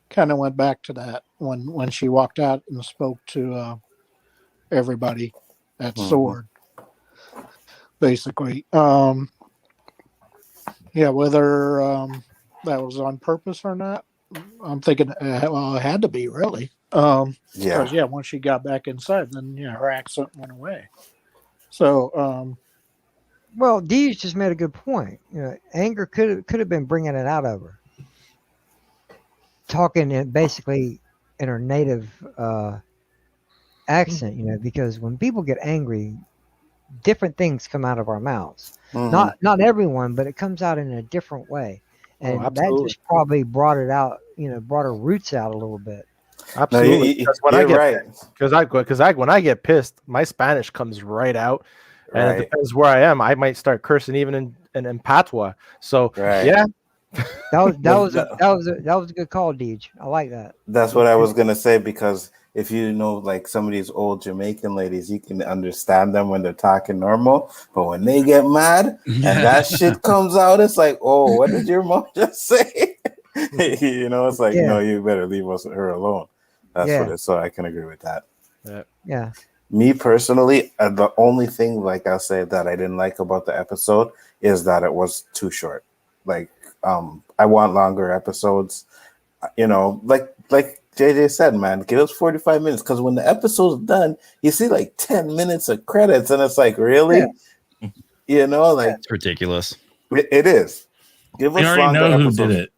kind of went back to that when she walked out and spoke to everybody at Sword, basically. Whether that was on purpose or not, I'm thinking, well, it had to be, really. Because, once she got back inside, then her accent went away. So, well, Deej just made a good point. Anger could have been bringing it out of her, talking basically in her native accent. Because when people get angry, different things come out of our mouths. Not everyone, but it comes out in a different way, and that just probably brought it out. Brought her roots out a little bit. Absolutely. Because when I get pissed, my Spanish comes right out, and it depends where I am. I might start cursing even in patois. So yeah, that was a good call, Deej. I like that. That's what I was gonna say, because if you know, like some of these old Jamaican ladies, you can understand them when they're talking normal, but when they get mad and that shit comes out, it's like, oh, what did your mom just say? It's like, no, you better leave her alone. That's what it is. So I can agree with that. Yeah. Me personally, the only thing, like I said, that I didn't like about the episode is that it was too short. Like, I want longer episodes. Like JJ said, man, give us 45 minutes, because when the episode's done, you see like 10 minutes of credits, and it's like, really? It's ridiculous. It is. Give us We already longer know who episodes. did it.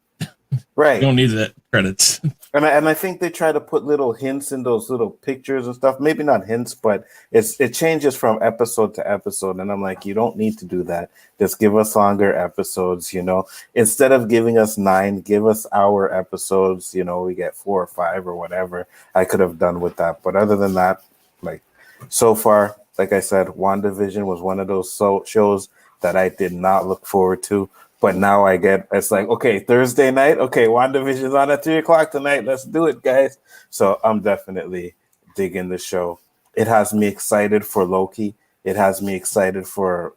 Right. You don't need the credits. And I think they try to put little hints in those little pictures and stuff. Maybe not hints, but it changes from episode to episode. And I'm like, you don't need to do that. Just give us longer episodes, you know. Instead of giving us 9, give us hour episodes. You know, we get 4 or 5 or whatever. I could have done with that. But other than that, like so far, like I said, WandaVision was one of those shows that I did not look forward to. But now it's like, okay, Thursday night. Okay, WandaVision's on at 3:00 tonight. Let's do it, guys. So I'm definitely digging the show. It has me excited for Loki. It has me excited for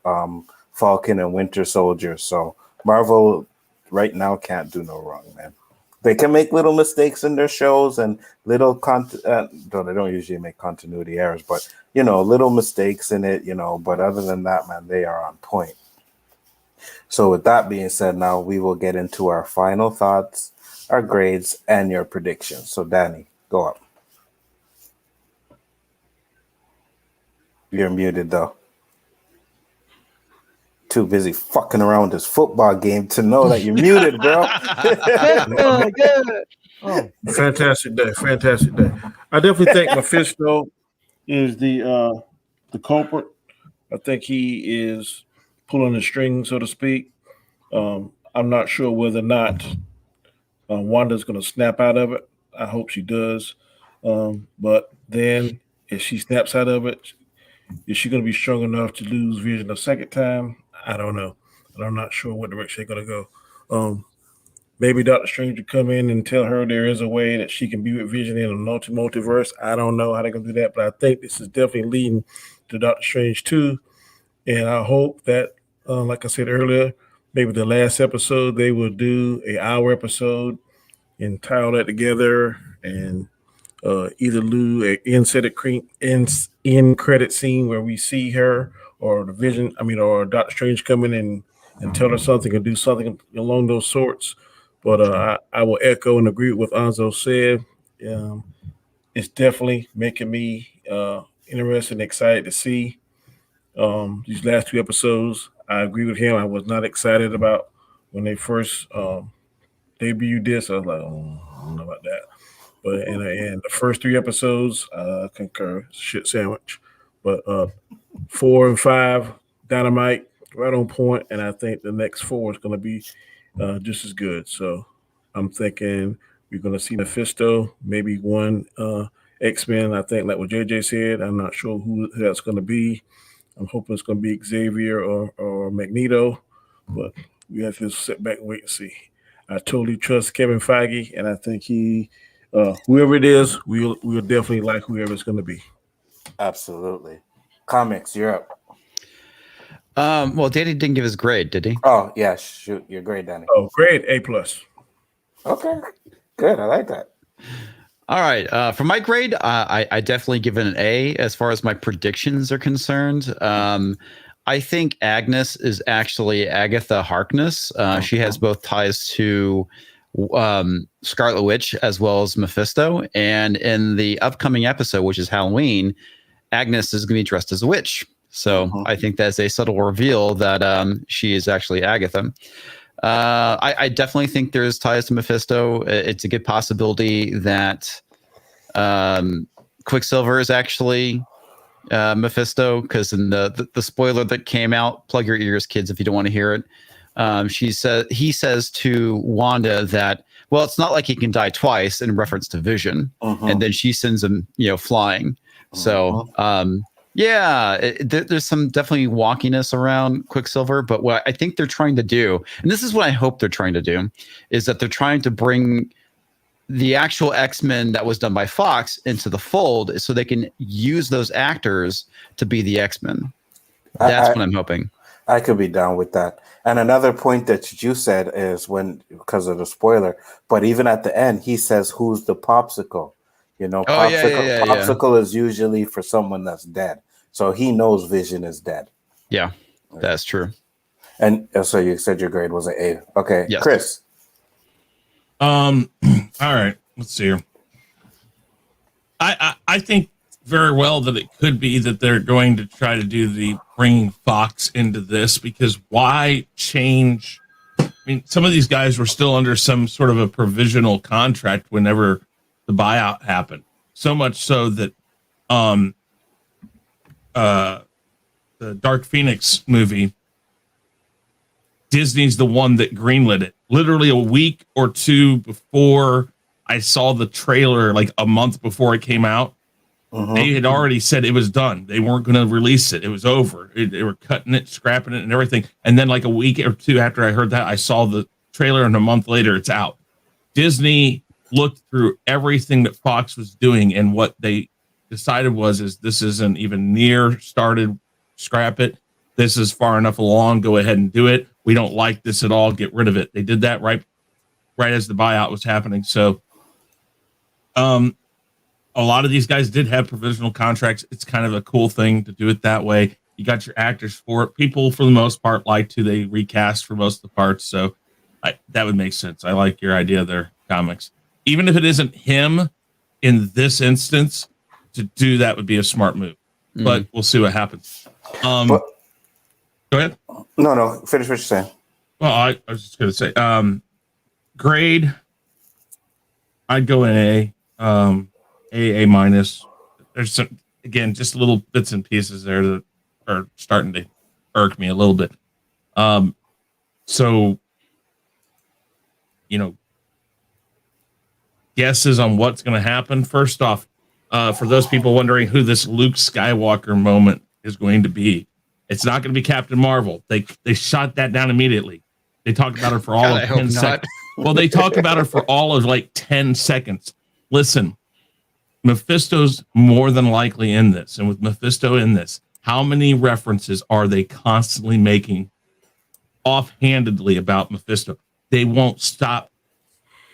Falcon and Winter Soldier. So Marvel right now can't do no wrong, man. They can make little mistakes in their shows and little though they don't usually make continuity errors, but you know, little mistakes in it, you know. But other than that, man, they are on point. So with that being said, now we will get into our final thoughts, our grades, and your predictions. So Danny, go up. You're muted though. Too busy fucking around this football game to know that you're muted, bro. Oh, Fantastic day. I definitely think Mephisto is the culprit. I think he is pulling the string, so to speak. I'm not sure whether or not Wanda's going to snap out of it. I hope she does. But then if she snaps out of it, is she going to be strong enough to lose Vision a second time? I don't know. And I'm not sure what direction they're going to go. Maybe Doctor Strange will come in and tell her there is a way that she can be with Vision in a multiverse. I don't know how they're going to do that, but I think this is definitely leading to Doctor Strange 2. And I hope that, like I said earlier, maybe the last episode they will do an hour episode and tie all that together and either do an end credit scene where we see her or the Vision, or Doctor Strange come in and tell her something or do something along those sorts. But I will echo and agree with what Anzo said. It's definitely making me interested and excited to see these last 2 episodes. I agree with him. I was not excited about when they first debuted this. I was like, oh, I don't know about that. But in the first 3 episodes, concur. Shit sandwich. But 4 and 5, dynamite, right on point. And I think the next 4 is going to be just as good. So I'm thinking we're going to see Mephisto, maybe one X-Men. I think like what JJ said. I'm not sure who that's going to be. I'm hoping it's going to be Xavier or Magneto, but we have to sit back and wait and see. I totally trust Kevin Feige, and I think he, whoever it is, we'll definitely like whoever it's going to be. Absolutely. Comics, you're up. Well, Danny didn't give his grade, did he? Oh yeah, shoot, your grade, Danny. Oh, grade A+. Okay, good. I like that. All right. For my grade, I definitely give it an A as far as my predictions are concerned. I think Agnes is actually Agatha Harkness. She has both ties to Scarlet Witch as well as Mephisto. And in the upcoming episode, which is Halloween, Agnes is going to be dressed as a witch. So I think that's a subtle reveal that she is actually Agatha. I definitely think there's ties to Mephisto. It's a good possibility that Quicksilver is actually Mephisto, because in the spoiler that came out, plug your ears, kids, if you don't want to hear it. He says to Wanda that, well, it's not like he can die twice, in reference to Vision, and then she sends him, flying. So there's some definitely wonkiness around Quicksilver, but what I think they're trying to do, and this is what I hope they're trying to do, is that they're trying to bring the actual X-Men that was done by Fox into the fold so they can use those actors to be the X-Men. That's what I'm hoping. I could be down with that. And another point that you said is because of the spoiler, but even at the end, he says, who's the popsicle? Popsicle is usually for someone that's dead. So he knows Vision is dead. Yeah, that's true. And so you said your grade was an A. Okay, yes. Chris. All right, let's see here. I think very well that it could be that they're going to try to do the bringing Fox into this, because why change mean, some of these guys were still under some sort of a provisional contract whenever the buyout happened. So much so that the Dark Phoenix movie, Disney's the one that greenlit it. Literally a week or two before I saw the trailer, like a month before it came out, they had already said it was done. They weren't going to release it. It was over. They were cutting it, scrapping it, and everything. And then like a week or two after I heard that, I saw the trailer, and a month later, it's out. Disney looked through everything that Fox was doing, and what they decided is this isn't even near started. Scrap it. This is far enough along. Go ahead and do it. We don't like this at all. Get rid of it. They did that right as the buyout was happening. So, a lot of these guys did have provisional contracts. It's kind of a cool thing to do it that way. You got your actors for it. People, for the most part, like to. They recast for most of the parts. So that would make sense. I like your idea there, comics. Even if it isn't him in this instance, to do that would be a smart move. But we'll see what happens. Go ahead. No. Finish what you're saying. Well, I was just going to say, grade, I'd go in A minus. There's some, again, just little bits and pieces there that are starting to irk me a little bit. So, guesses on what's going to happen. First off, for those people wondering who this Luke Skywalker moment is going to be, it's not going to be Captain Marvel. They shot that down immediately. They talked about her for all of 10 seconds. Well, they talk about her for all of like 10 seconds. Listen, Mephisto's more than likely in this. And with Mephisto in this, how many references are they constantly making offhandedly about Mephisto? They won't stop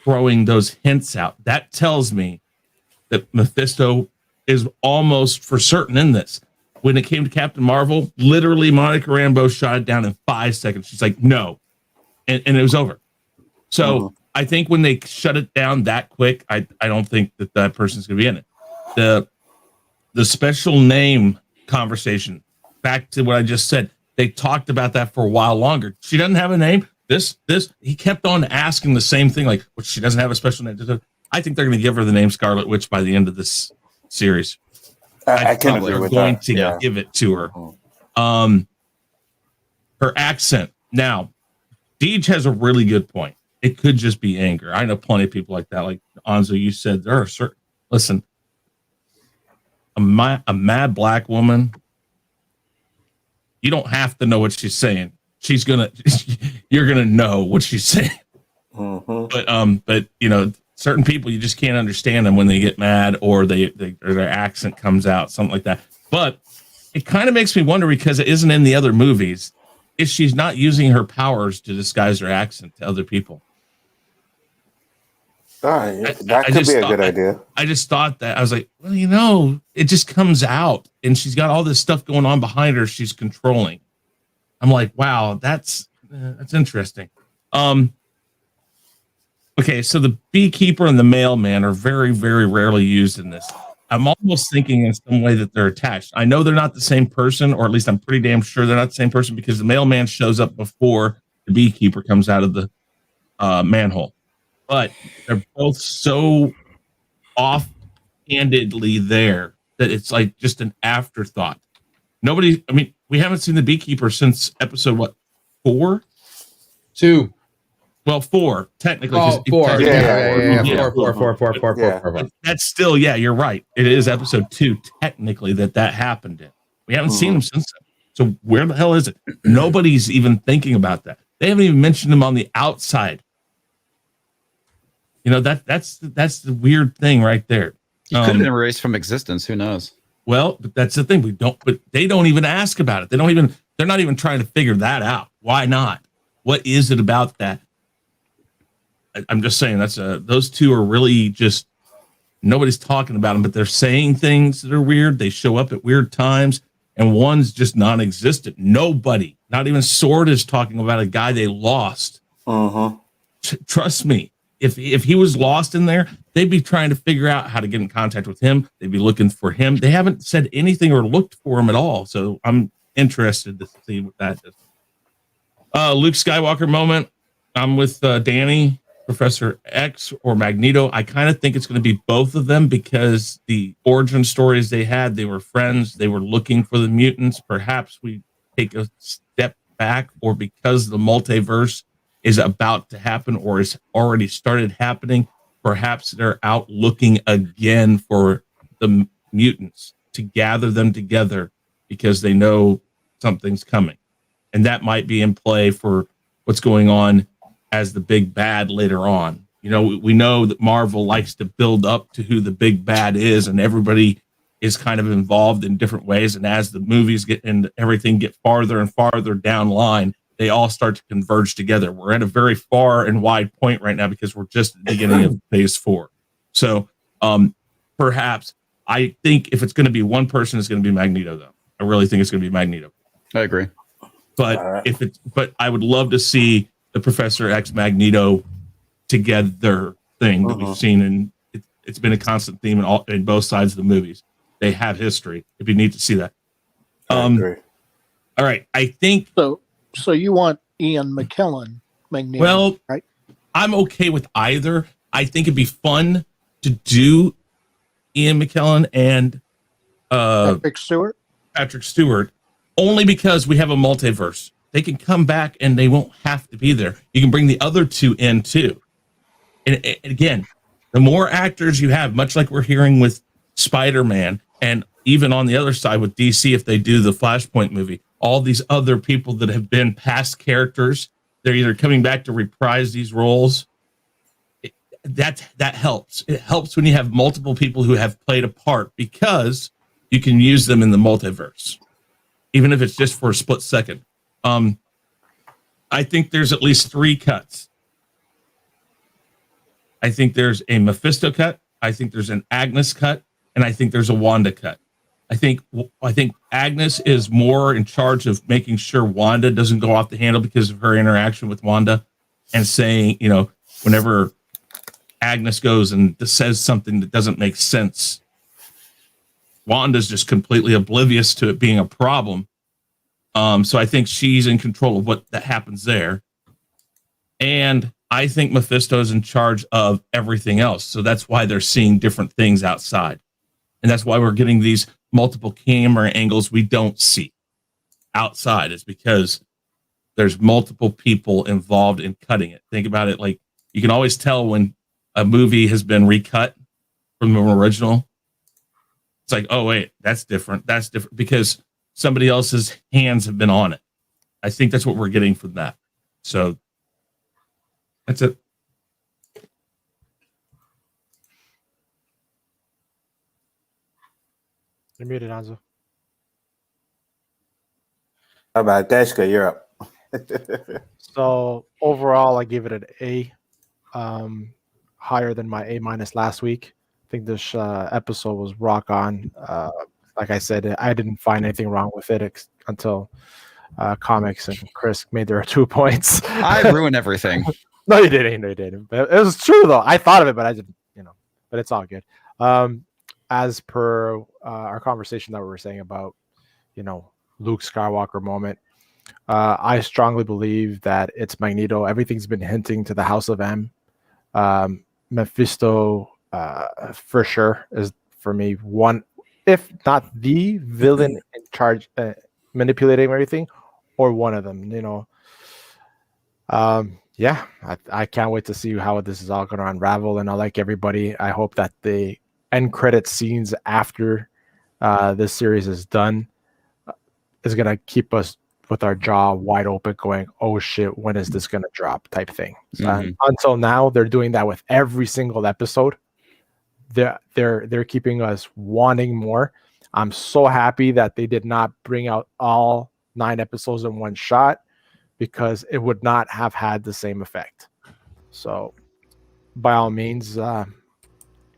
throwing those hints out. That tells me that Mephisto is almost for certain in this. When it came to Captain Marvel, literally Monica Rambeau shot it down in 5 seconds. She's like, no. And it was over. So I think when they shut it down that quick, I don't think that person's going to be in it. The special name conversation, back to what I just said, they talked about that for a while longer. She doesn't have a name. He kept on asking the same thing, like, well, she doesn't have a special name. I think they're going to give her the name Scarlet Witch by the end of this series. I can agree with that. They're going to give it to her. Her accent. Now, Deej has a really good point. It could just be anger. I know plenty of people like that. Like Anzo, you said, there are certain. Listen, a mad black woman. You don't have to know what she's saying. You're gonna know what she's saying. But certain people, you just can't understand them when they get mad or or their accent comes out, something like that. But it kind of makes me wonder, because it isn't in the other movies, if she's not using her powers to disguise her accent to other people. That could be a good idea. I just thought that. I was like, well, it just comes out, and she's got all this stuff going on behind her she's controlling. I'm like, wow, that's interesting. Okay, so the beekeeper and the mailman are very, very rarely used in this. I'm almost thinking in some way that they're attached. I know they're not the same person, or at least I'm pretty damn sure they're not the same person, because the mailman shows up before the beekeeper comes out of the manhole. But they're both so offhandedly there that it's like just an afterthought. We haven't seen the beekeeper since episode 4? 2. Well, 4 technically. Oh, 4. Yeah. 4. That's still, you're right. It is episode 2 technically that happened in. We haven't seen him since then. So where the hell is it? Nobody's even thinking about that. They haven't even mentioned him on the outside. That's the weird thing right there. He could have been erased from existence. Who knows? Well, but that's the thing. But they don't even ask about it. They're not even trying to figure that out. Why not? What is it about that? I'm just saying those two are really just, nobody's talking about them, but they're saying things that are weird. They show up at weird times, and one's just non-existent. Nobody, not even Sword, is talking about a guy they lost. Trust me. If he was lost in there, they'd be trying to figure out how to get in contact with him. They'd be looking for him. They haven't said anything or looked for him at all. So I'm interested to see what that is. Luke Skywalker moment. I'm with Danny, Professor X or Magneto. I kind of think it's going to be both of them because the origin stories they had, they were friends. They were looking for the mutants. Perhaps we take a step back, or because the multiverse is about to happen or is already started happening, perhaps they're out looking again for the mutants to gather them together because they know something's coming. And that might be in play for what's going on as the big bad later on. You know, we know that Marvel likes to build up to who the big bad is, and everybody is kind of involved in different ways. And as the movies get and everything get farther and farther down line, they all start to converge together. We're at a very far and wide point right now because we're just at the beginning of phase 4. So perhaps I think if it's going to be one person, it's going to be Magneto, though. I really think it's going to be Magneto. I agree. But but I would love to see the Professor X Magneto together thing that we've seen, and it's been a constant theme in both sides of the movies. They have history. It'd be neat to see that. All right, I think so. So you want Ian McKellen Magneto? Well, right? I'm okay with either. I think it'd be fun to do Ian McKellen and Patrick Stewart, only because we have a multiverse. They can come back and they won't have to be there. You can bring the other two in too. And again, the more actors you have, much like we're hearing with Spider-Man, and even on the other side with DC, if they do the Flashpoint movie, all these other people that have been past characters, they're either coming back to reprise these roles. That helps. It helps when you have multiple people who have played a part because you can use them in the multiverse, even if it's just for a split second. I think there's at least 3 cuts. I think there's a Mephisto cut. I think there's an Agnes cut, and I think there's a Wanda cut. I think Agnes is more in charge of making sure Wanda doesn't go off the handle because of her interaction with Wanda, and saying, you know, whenever Agnes goes and says something that doesn't make sense, Wanda's just completely oblivious to it being a problem. So I think she's in control of what that happens there. And I think Mephisto is in charge of everything else. So that's why they're seeing different things outside. And that's why we're getting these multiple camera angles we don't see outside. It's because there's multiple people involved in cutting it. Think about it. Like, you can always tell when a movie has been recut from the original. It's like, oh, wait, that's different. That's different because somebody else's hands have been on it. I think that's what we're getting from that. So that's it. You're muted, Anzo. How about Dashka? You're up. So overall, I give it an A, higher than my A- last week. I think this episode was rock on. Like I said, I didn't find anything wrong with it until Comics and Chris made their 2 points. I ruined everything. No, you didn't. No, you didn't. But it was true though. I thought of it, but I didn't. But it's all good. As per our conversation that we were saying about, Luke Skywalker moment, I strongly believe that it's Magneto. Everything's been hinting to the House of M. Mephisto, for sure, is for me one, if not the villain in charge, manipulating everything, or one of them. Yeah, I can't wait to see how this is all going to unravel. And I like everybody. I hope that the end credit scenes after this series is done is going to keep us with our jaw wide open going, oh shit, when is this going to drop type thing. Until now, they're doing that with every single episode. They're keeping us wanting more. I'm so happy that they did not bring out all 9 episodes in one shot, because it would not have had the same effect. So by all means,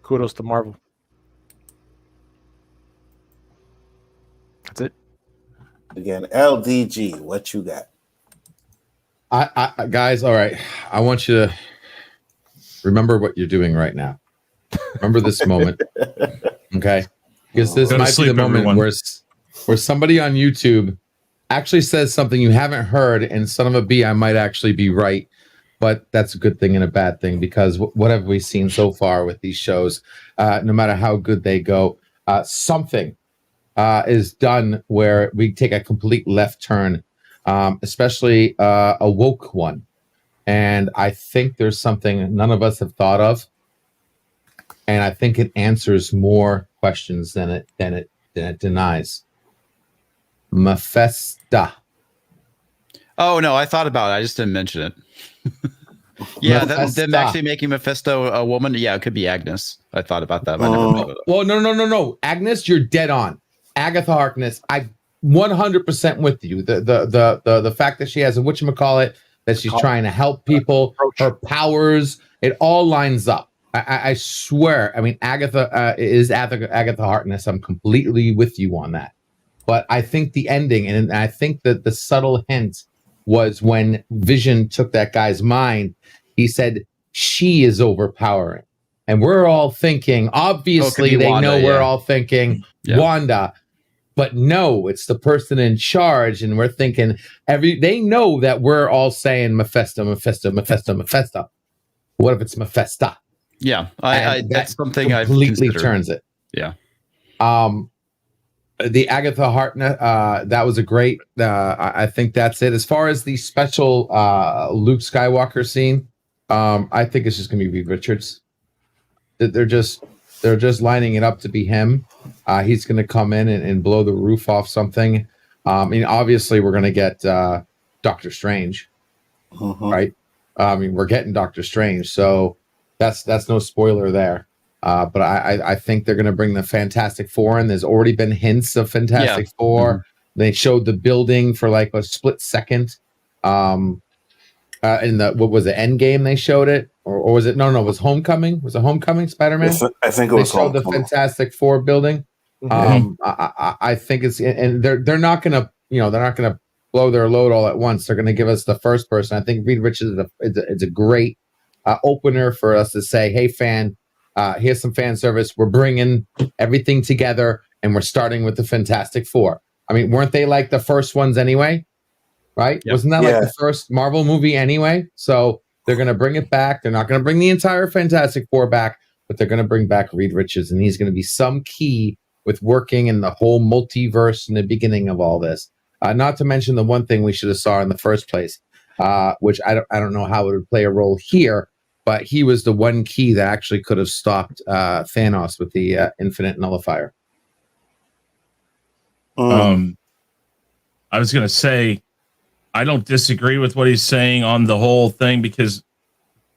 kudos to Marvel. That's it. Again, LDG, what you got? I guys, all right. I want you to remember what you're doing right now. Remember this moment, okay? Because this might be the moment where somebody on YouTube actually says something you haven't heard, and son of a bee, I might actually be right. but that's a good thing and a bad thing because what have we seen so far with these shows? No matter how good they go, something is done where we take a complete left turn, especially a woke one. And I think there's something none of us have thought of, and I think it answers more questions than it denies. Mephisto. Oh no, I thought about it. I just didn't mention it. Yeah, them actually making Mephisto a woman. Yeah, it could be Agnes. I thought about that. But I never thought of it. Well, no. Agnes, you're dead on. Agatha Harkness, I 100% with you. The fact that she has a whatchamacallit, that she's trying to help people, her powers, it all lines up. I swear. I mean, Agatha is Agatha Harkness. I'm completely with you on that. But I think the ending, and I think that the subtle hint was when Vision took that guy's mind, he said, she is overpowering. And we're all thinking, obviously, they Wanda, know we're all thinking Wanda. But no, it's the person in charge, and we're thinking they know that we're all saying Mephisto. What if it's Mephisto? Yeah, that's something I completely turns it. Yeah. The Agatha Harkness, that was a great. I think that's it. As far as the special Luke Skywalker scene, I think it's just gonna be Reed Richards. They're just lining it up to be him. He's going to come in and blow the roof off something. I mean, obviously, we're going to get Doctor Strange, right? I mean, we're getting Doctor Strange, so that's no spoiler there. But I think they're going to bring the Fantastic Four in. There's already been hints of Fantastic Four. They showed the building for like a split second. In the what was it, Endgame? They showed it, or was it? No, it was Homecoming. Was it Homecoming? Spider-Man. I think it was. They showed the Fantastic Four building. I think it's, and they're not gonna, they're not gonna blow their load all at once. They're gonna give us the first person. I think Reed Richards is a great opener for us to say, hey, fan, here's some fan service. We're bringing everything together, and we're starting with the Fantastic Four. I mean, weren't they like the first ones anyway? Right? Yep. Wasn't that like the first Marvel movie anyway? So they're going to bring it back. They're not going to bring the entire Fantastic Four back, but they're going to bring back Reed Richards, and he's going to be some key with working in the whole multiverse in the beginning of all this. Not to mention the one thing we should have saw in the first place, which I don't know how it would play a role here, but he was the one key that actually could have stopped Thanos with the Infinite Nullifier. I was going to say, I don't disagree with what he's saying on the whole thing, because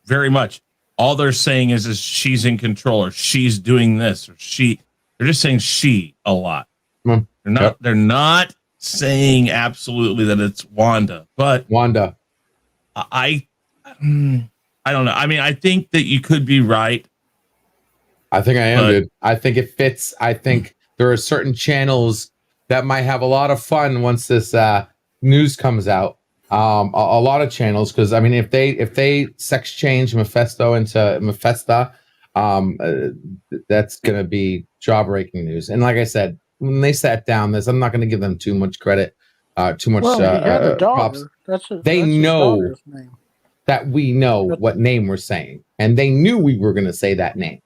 very much all they're saying is she's in control, or she's doing this, or they're just saying she a lot. They're not saying absolutely that it's Wanda, but Wanda. I don't know. I mean, I think that you could be right. I think I am, dude. I think it fits. I think there are certain channels that might have a lot of fun once this news comes out. A lot of channels, because I mean, if they sex change Mephisto into Mephisto, that's gonna be jaw-breaking news. And like I said, when they sat down, I'm not gonna give them too much credit, too much props. They know that we know what name we're saying, and they knew we were gonna say that name,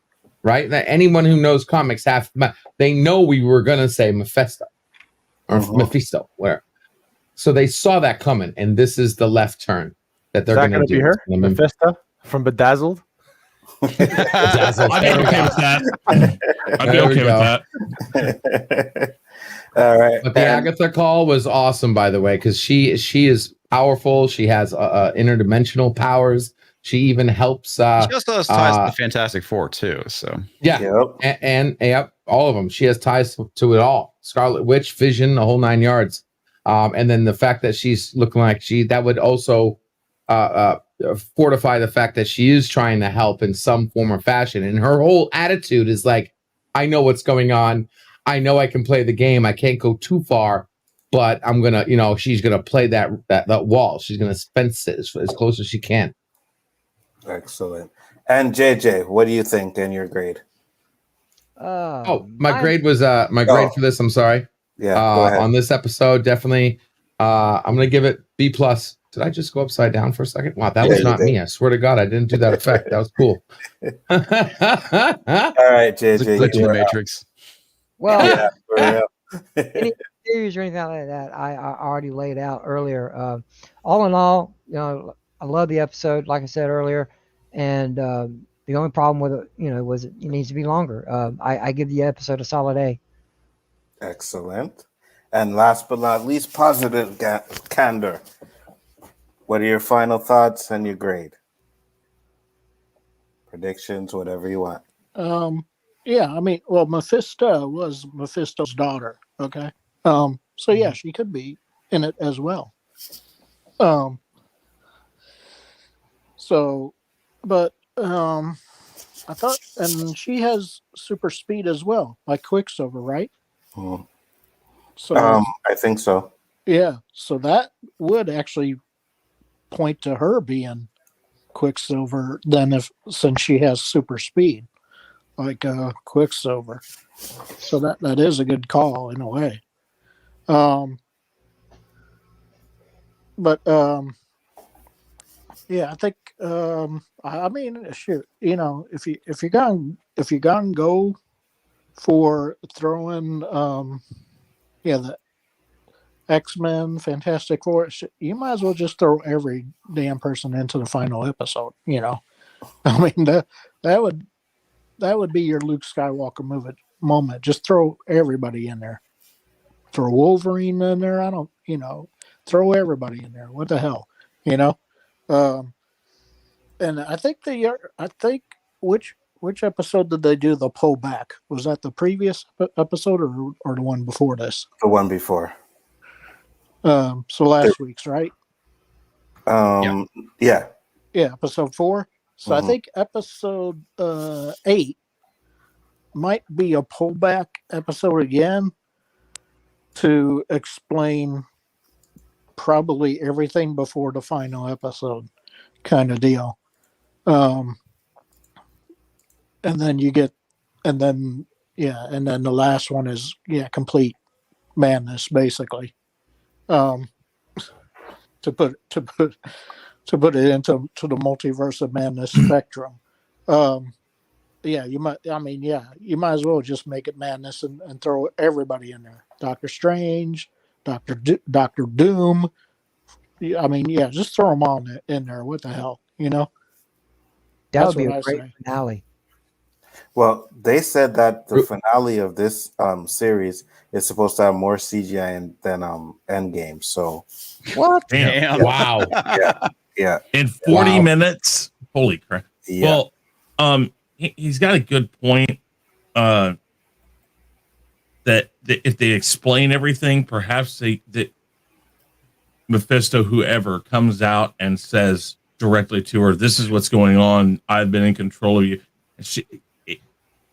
right? That anyone who knows comics they know we were gonna say Mephisto or Mephisto, whatever. So they saw that coming, and this is the left turn that they're going to do. Be her? Mephisto from Bedazzled? Bedazzled. I'd be okay with that. I'd be okay with that. All right. But the Agatha call was awesome, by the way, because she is powerful. She has interdimensional powers. She even helps. She also has ties to the Fantastic Four too. So yeah, and all of them. She has ties to it all. Scarlet Witch, Vision, the whole 9 yards. And then the fact that she's looking like that would also fortify the fact that she is trying to help in some form or fashion. And her whole attitude is like, I know what's going on. I know I can play the game. I can't go too far, but I'm going to, she's going to play that wall. She's going to fence it as close as she can. Excellent. And JJ, what do you think in your grade? My grade was grade for this. I'm sorry. Yeah. Go ahead. On this episode, definitely, I'm going to give it B+. Did I just go upside down for a second? Wow, that Yeah, was you not did. me. I swear to God, I didn't do that effect. That was cool. All right, It's a JJ, glitch in you the were up. Matrix. Well, Yeah, for real. any theories or anything like that, I already laid out earlier. All in all, I love the episode, like I said earlier, and the only problem with it, was it needs to be longer. I give the episode a solid A. Excellent. And last but not least, positive candor. What are your final thoughts and your grade? Predictions, whatever you want. Yeah, I mean, well, Mephisto was Mephisto's daughter. Okay. So yeah, she could be in it as well. But I thought, and she has super speed as well, like Quicksilver, right? Hmm. So I think so. yeah, so that would actually point to her being Quicksilver then, since she has super speed like Quicksilver. So that is a good call in a way. But yeah, I think I mean, shoot, if you're gonna go for throwing the X-Men, Fantastic Four, you might as well just throw every damn person into the final episode. I mean that would be your Luke Skywalker moment. Just throw everybody in there. Throw Wolverine in there. Throw everybody in there. What the hell, And I think which episode did they do the pull back? Was that the previous episode or the one before this? The one before. So last week's, right? Yeah. Yeah, episode 4. So I think episode 8 might be a pullback episode again to explain probably everything before the final episode, kind of deal. And then the last one is complete madness, basically. To put it into the multiverse of madness spectrum. You might as well just make it madness and throw everybody in there. Doctor Strange, Doctor Doom. Just throw them all in there. What the hell, That would be a great finale. Well, they said that the finale of this series is supposed to have more CGI than Endgame. So what? Damn. Wow. Yeah. In 40 minutes. Holy crap. Yeah. Well, he's got a good point. That if they explain everything, perhaps that Mephisto, whoever, comes out and says directly to her, "This is what's going on. I've been in control of you."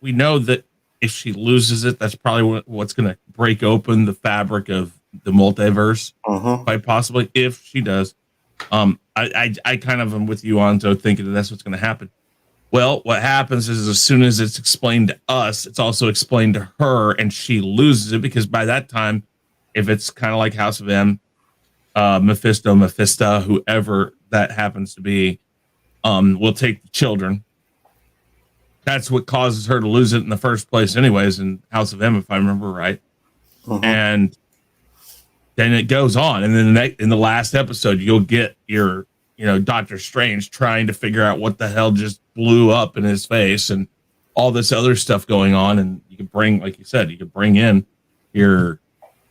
We know that if she loses it, that's probably what's going to break open the fabric of the multiverse, quite possibly, if she does. I kind of am with you, Anto, thinking that that's what's going to happen. Well, what happens is as soon as it's explained to us, it's also explained to her, and she loses it because by that time, if it's kind of like House of M, Mephisto, whoever that happens to be, will take the children. That's what causes her to lose it in the first place, anyways, in House of M, if I remember right. And then it goes on, and then in the last episode, you'll get your, Doctor Strange trying to figure out what the hell just blew up in his face, and all this other stuff going on. And you can bring, like you said, you could bring in your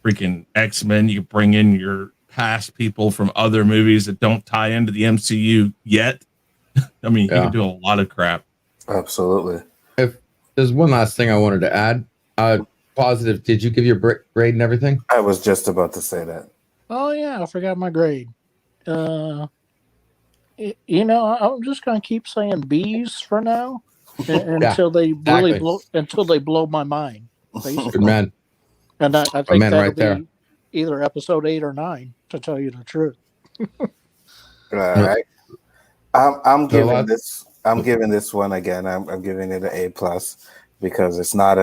freaking X-Men, you could bring in your past people from other movies that don't tie into the MCU yet. I mean, you can do a lot of crap. Absolutely. If there's one last thing I wanted to add, positive. Did you give your grade and everything? I was just about to say that. Oh yeah, I forgot my grade. I'm just gonna keep saying B's for now until they really blow my mind. Basically. Good man. And I think that'll right be there. Either episode 8 or 9, to tell you the truth. All right. I'm giving this. I'm giving this one again. I'm giving it an A+ because it's not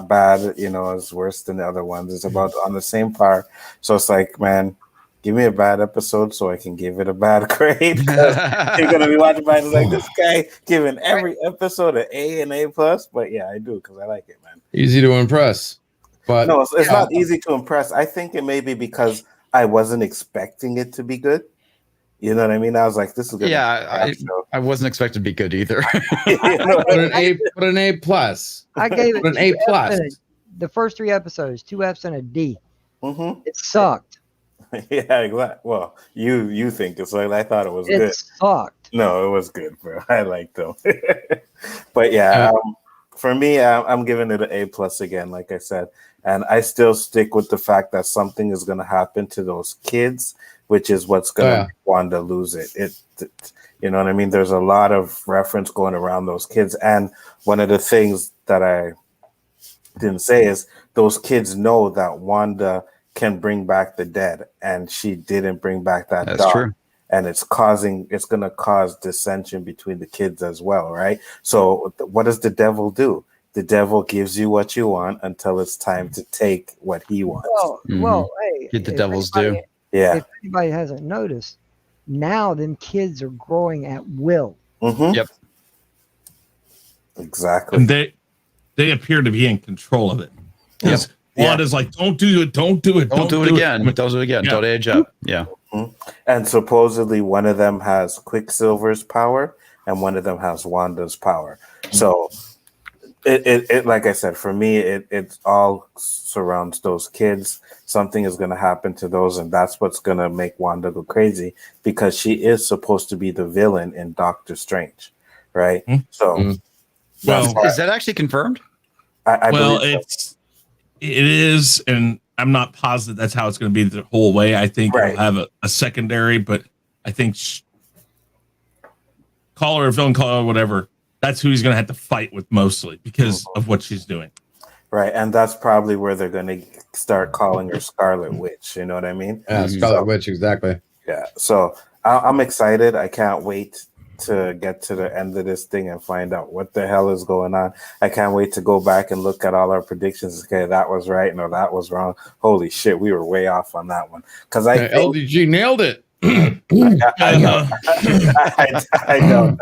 bad. It's worse than the other ones. It's about on the same par. So it's like, man, give me a bad episode so I can give it a bad grade. You're gonna be watching by like this guy giving every episode an A and A plus. But yeah, I do because I like it, man. Easy to impress, but no, it's not easy to impress. I think it may be because I wasn't expecting it to be good. You know what I mean? I was like, this is gonna I wasn't expecting to be good either. Put an A plus. I gave it an A plus. The first 3 episodes, 2 Fs and a D. Mm-hmm. It sucked. Yeah, exactly. Well, you think it's like I thought it was good. It sucked. No, it was good, bro. I liked them. But yeah, for me, I'm giving it an A plus again, like I said, and I still stick with the fact that something is going to happen to those kids, which is what's going to make Wanda lose it. It. You know what I mean? There's a lot of reference going around those kids, and one of the things that I didn't say is those kids know that Wanda can bring back the dead, and she didn't bring back that That's dog. true. And it's going to cause dissension between the kids as well, right? So what does the devil do? The devil gives you what you want until it's time to take what he wants. Well, hey, Get the devil's due. Yeah. If anybody hasn't noticed, now them kids are growing at will. Mm-hmm. Yep. Exactly. And they appear to be in control of it. Yes. Wanda's like, don't do it. Don't do it. Don't do it again. Don't do it again. Yeah. Don't age up. Yeah. Mm-hmm. And supposedly one of them has Quicksilver's power and one of them has Wanda's power. So it like I said, for me, it all surrounds those kids. Something is going to happen to those, and that's what's going to make Wanda go crazy because she is supposed to be the villain in Doctor Strange, right? Mm-hmm. So, well, is that actually confirmed? I well, believe it is, and I'm not positive that's how it's going to be the whole way. I think it'll have a secondary, but I think call her a villain, call her whatever. That's who he's going to have to fight with mostly because of what she's doing. Right, and that's probably where they're going to start calling her Scarlet Witch. You know what I mean? Yeah, Scarlet Witch, exactly. Yeah, so I'm excited. I can't wait to get to the end of this thing and find out what the hell is going on. I can't wait to go back and look at all our predictions. Okay, that was right. No, that was wrong. Holy shit, we were way off on that one. Because I think LDG nailed it. I know that. I know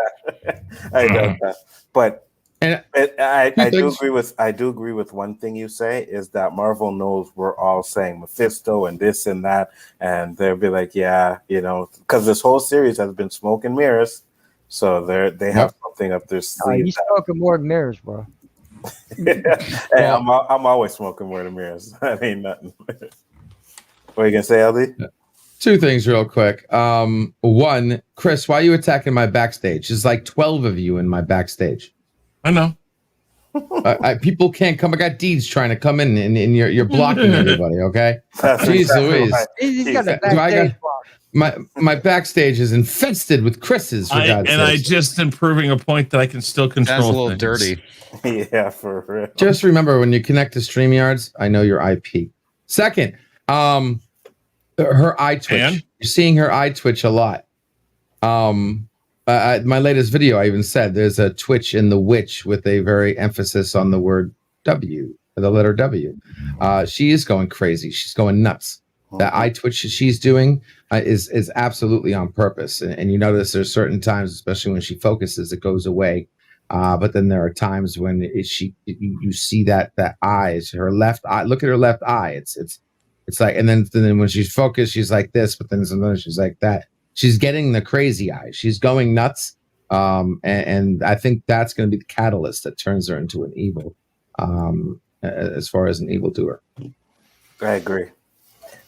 that. But I do agree with one thing you say is that Marvel knows we're all saying Mephisto and this and that, and they'll be like, yeah, you know, because this whole series has been smoke and mirrors, so they have something up their sleeve. You smoking more than mirrors, bro. Hey, I'm always smoking more than mirrors. That ain't nothing. What are you gonna say, LD? 2 things real quick. One, Chris, why are you attacking my backstage? There's like 12 of you in my backstage. I know. People can't come. I got Deeds trying to come in, and you're blocking everybody. Okay, jeez Louise. He's got a backstage block. My backstage is infested with Chris's. For God's sakes. I just am proving a point that I can still control. That's a little things. dirty. Yeah, for real. Just remember when you connect to StreamYards, I know your IP. Second, her eye twitch. And? You're seeing her eye twitch a lot. My latest video, I even said there's a twitch in the witch with a very emphasis on the word W, the letter W. She is going crazy. She's going nuts. That eye twitch she's doing is absolutely on purpose. And you notice there's certain times, especially when she focuses, it goes away. But then there are times when you see that eye, her left eye. Look at her left eye. It's like, and then when she's focused, she's like this, but then sometimes she's like that. She's getting the crazy eye. She's going nuts. And I think that's going to be the catalyst that turns her into an evil, as far as an evildoer. I agree.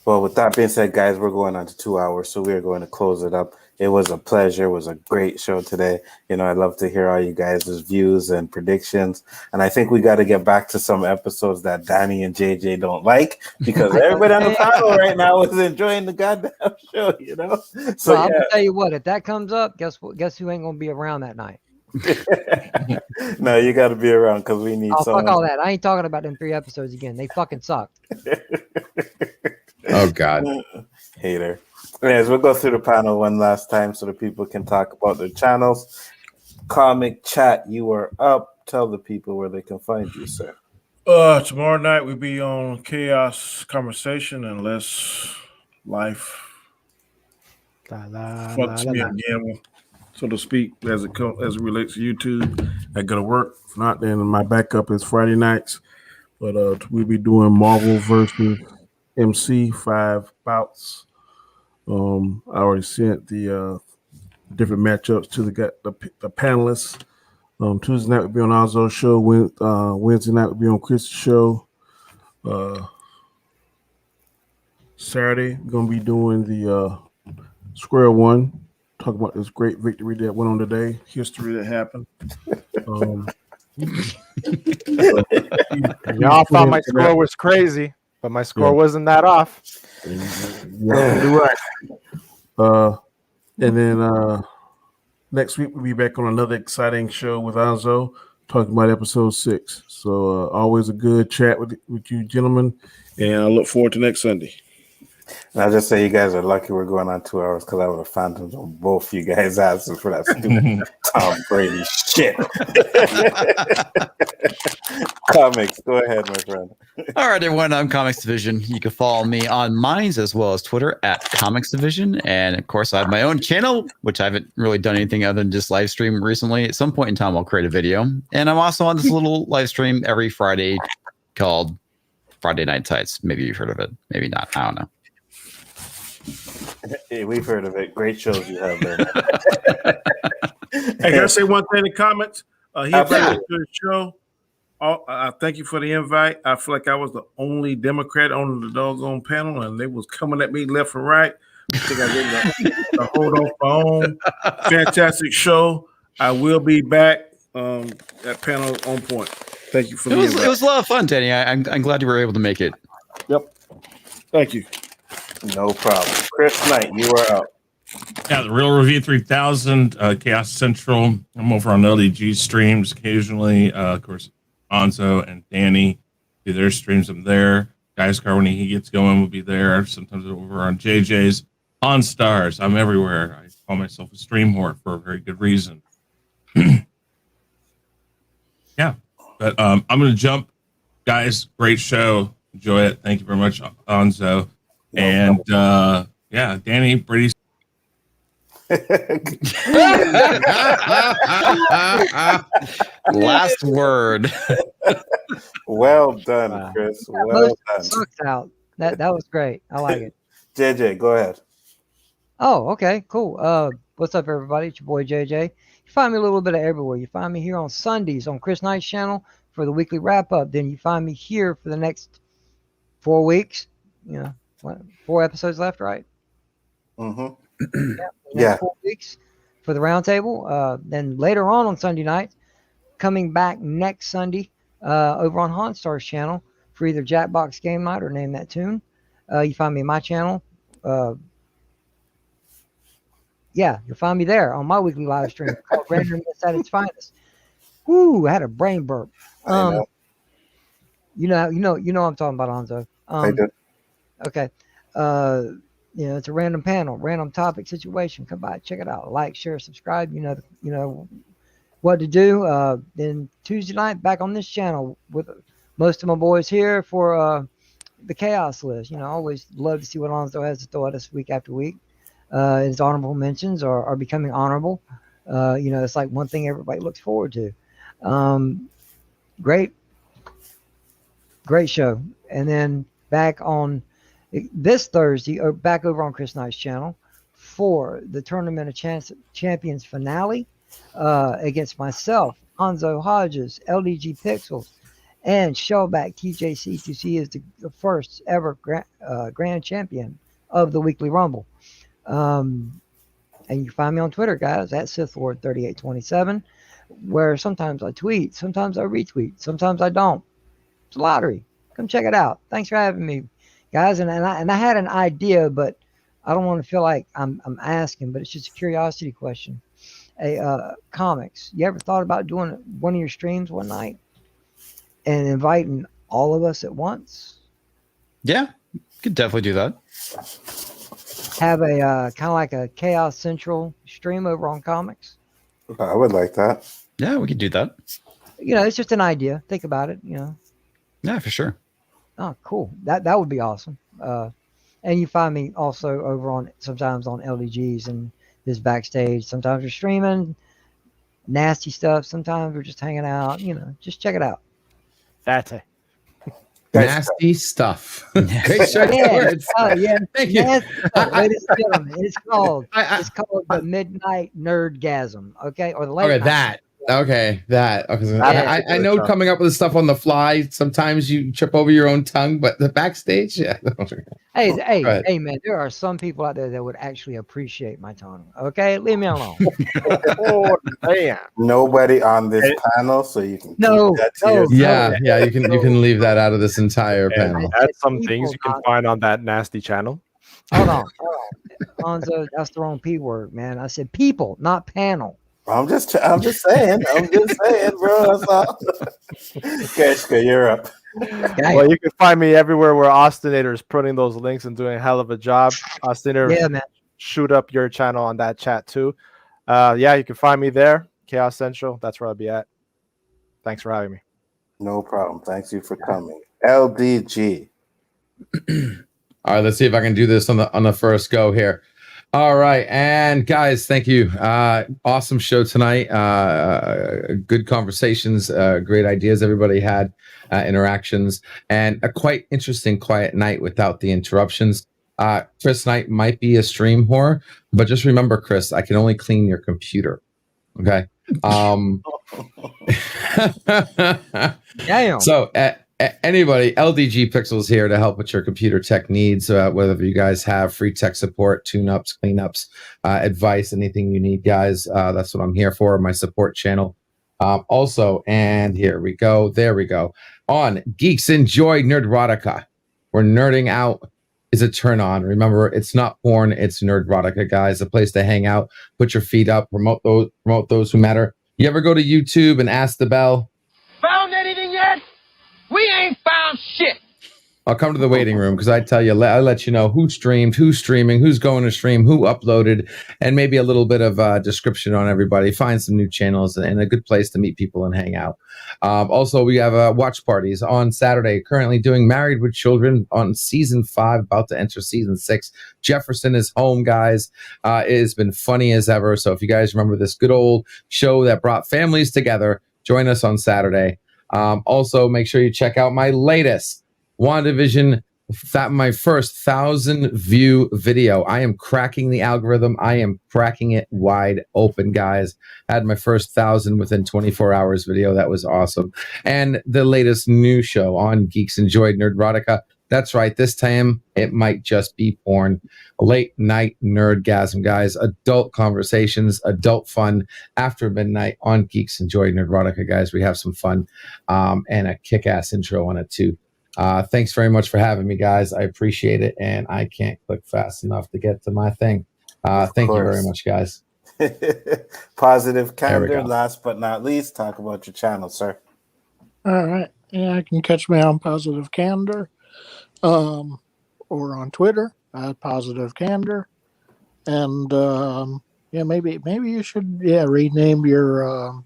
Well, with that being said, guys, we're going on to 2 hours, so we are going to close it up. It was a pleasure. It was a great show today. You know, I love to hear all you guys' views and predictions. And I think we got to get back to some episodes that Danny and JJ don't like because everybody on the panel right now is enjoying the goddamn show, you know? So I'm going to tell you what, if that comes up, guess who ain't going to be around that night? No, you got to be around because we need someone. Fuck all that. I ain't talking about them 3 episodes again. They fucking sucked. Oh, God. Hater. Anyways, we'll go through the panel one last time so that people can talk about their channels. Comic Chat, you are up. Tell the people where they can find you, sir. Tomorrow night we'll be on Chaos Conversation unless life Fucks me again, so to speak, as it relates to YouTube. I go to work. If not, then my backup is Friday nights. But we'll be doing Marvel versus MC 5 bouts. I already sent the different matchups to the panelists. Tuesday night will be on Alzo's show. Wednesday night will be on Chris' show. Saturday, we're gonna be doing the Square One. Talk about this great victory that went on today. History that happened. Y'all thought my score was crazy, but my score wasn't that off. You're right. And then next week we'll be back on another exciting show with Alzo, talking about episode 6. So always a good chat with you gentlemen, and I look forward to next Sunday. And I'll just say you guys are lucky we're going on 2 hours because I would have phantoms on both you guys' asses for that stupid Tom Brady shit. Comics, go ahead, my friend. All right, everyone. I'm Comics Division. You can follow me on Minds as well as Twitter at Comics Division. And of course, I have my own channel, which I haven't really done anything other than just live stream recently. At some point in time, I'll create a video. And I'm also on this little live stream every Friday called Friday Night Tights. Maybe you've heard of it. Maybe not. I don't know. Hey, we've heard of it. Great shows you have there. Hey, can I say one thing in the comments? He invited to the show. Thank you for the invite. I feel like I was the only Democrat on the doggone panel, and they was coming at me left and right. I think I did the hold off my own. Fantastic show. I will be back. That panel on point. Thank you for the invite. It was a lot of fun, Danny. I'm glad you were able to make it. Yep. Thank you. No problem. Chris Knight, you are up. Yeah, the Real Review 3000, Chaos Central. I'm over on LDG streams occasionally. Of course, Anzo and Danny do their streams. I'm there. Guys Car, when he gets going, will be there. Sometimes over on JJ's. On Stars, I'm everywhere. I call myself a stream whore for a very good reason. Yeah, but I'm going to jump. Guys, great show. Enjoy it. Thank you very much, Anzo. And yeah, Danny Brady. Last word. Well done, Chris. Well done. Sucks out. That was great. I like it. JJ, go ahead. Oh, okay, cool. What's up, everybody? It's your boy JJ. You find me a little bit of everywhere. You find me here on Sundays on Chris Knight's channel for the weekly wrap up. Then you find me here for the next 4 weeks. You know, 4 episodes left, right? Mm-hmm. Yeah. 4 weeks for the roundtable. Then later on Sunday night, coming back next Sunday over on Haunstar's channel for either Jackbox Game Night or Name That Tune. You find me in my channel. Yeah, you'll find me there on my weekly live stream called Randomness at its Finest. Woo, I had a brain burp. You know what I'm talking about, Anzo. I do. Okay. You know, it's a random panel, random topic situation. Come by, check it out. Like, share, subscribe. You know what to do. Then Tuesday night, back on this channel with most of my boys here for the Chaos List. You know, I always love to see what Anzo has to throw at us week after week. His honorable mentions are becoming honorable. You know, it's like one thing everybody looks forward to. Great show. And then back on this Thursday, back over on Chris Knight's channel for the Tournament of Champions finale against myself, Anzo Hodges, LDG Pixels, and Shellback TJC2C is the first ever grand champion of the Weekly Rumble. And you can find me on Twitter, guys, at SithLord3827, where sometimes I tweet, sometimes I retweet, sometimes I don't. It's a lottery. Come check it out. Thanks for having me, guys. And I had an idea, but I don't want to feel like I'm asking, but it's just a curiosity question. Hey, comics, you ever thought about doing one of your streams one night and inviting all of us at once? Yeah, you could definitely do that. Have a kind of like a Chaos Central stream over on comics. I would like that. Yeah, we could do that. You know, it's just an idea. Think about it. You know. Yeah, for sure. Oh, cool. That would be awesome. And you find me also over on sometimes on LDGs and this backstage. Sometimes we're streaming nasty stuff. Sometimes we're just hanging out. Just check it out. That's it. Nasty stuff. Great show. Yes. Oh, yeah. Thank you. Nasty stuff, ladies and gentlemen. It's called the Midnight Nerdgasm. Okay, or the late Okay, night. that. Okay, that. Okay. I know coming up with stuff on the fly. Sometimes you trip over your own tongue, but the backstage, yeah. Hey, man! There are some people out there that would actually appreciate my tongue. Okay, leave me alone. Oh, damn. Nobody on this panel, so you can keep that to yourself. Yeah. You can leave that out of this entire panel. That's some things you can find on that nasty channel. Hold on. Hanzo, that's the wrong P word, man. I said people, not panel. I'm just saying, bro. That's all. Keshka, you're up. Well, you can find me everywhere where Austinator is putting those links and doing a hell of a job. Austinator, yeah, man. Shoot up your channel on that chat too. You can find me there, Chaos Central. That's where I'll be at. Thanks for having me. No problem. Thanks you for coming. LDG. All right, let's see if I can do this on the first go here. All right, and guys, thank you. Awesome show tonight. Good conversations, great ideas. Everybody had interactions, and a quite interesting quiet night without the interruptions. Chris Knight might be a stream whore, but just remember, Chris, I can only clean your computer. Okay. Damn. So anybody, LDG Pixels here to help with your computer tech needs, whether you guys have free tech support, tune-ups, cleanups, advice, anything you need, guys. That's what I'm here for, my support channel. Also, and here we go. There we go. On Geeks Enjoy Nerdrotica, where nerding out is a turn on. Remember, it's not porn, it's Nerdrotica, guys. A place to hang out, put your feet up, promote those who matter. You ever go to YouTube and ask the bell? Found anything yet? We ain't found shit. I'll come to the waiting room because I tell you, I'll let you know who streamed, who's streaming, who's going to stream, who uploaded, and maybe a little bit of description on everybody. Find some new channels and a good place to meet people and hang out. Also, we have watch parties on Saturday. Currently doing Married with Children on season 5, about to enter season 6. Jefferson is home, guys. It has been funny as ever. So if you guys remember this good old show that brought families together, join us on Saturday. Also, make sure you check out my latest WandaVision, my first 1,000 view video. I am cracking the algorithm. I am cracking it wide open, guys. I had my first 1,000 within 24 hours video. That was awesome. And the latest new show on Geeks Enjoy Nerdrotica. That's right. This time it might just be porn. Late night nerdgasm, guys. Adult conversations, adult fun after midnight on Geeks Enjoy Nerdrotica, guys. We have some fun and a kick-ass intro on it too. Thanks very much for having me, guys. I appreciate it, and I can't click fast enough to get to my thing. Thank you very much, guys. Positive Candor, last but not least, talk about your channel, sir. All right. Yeah, I can catch me on Positive Candor, or on Twitter at Positive Candor, and maybe you should rename your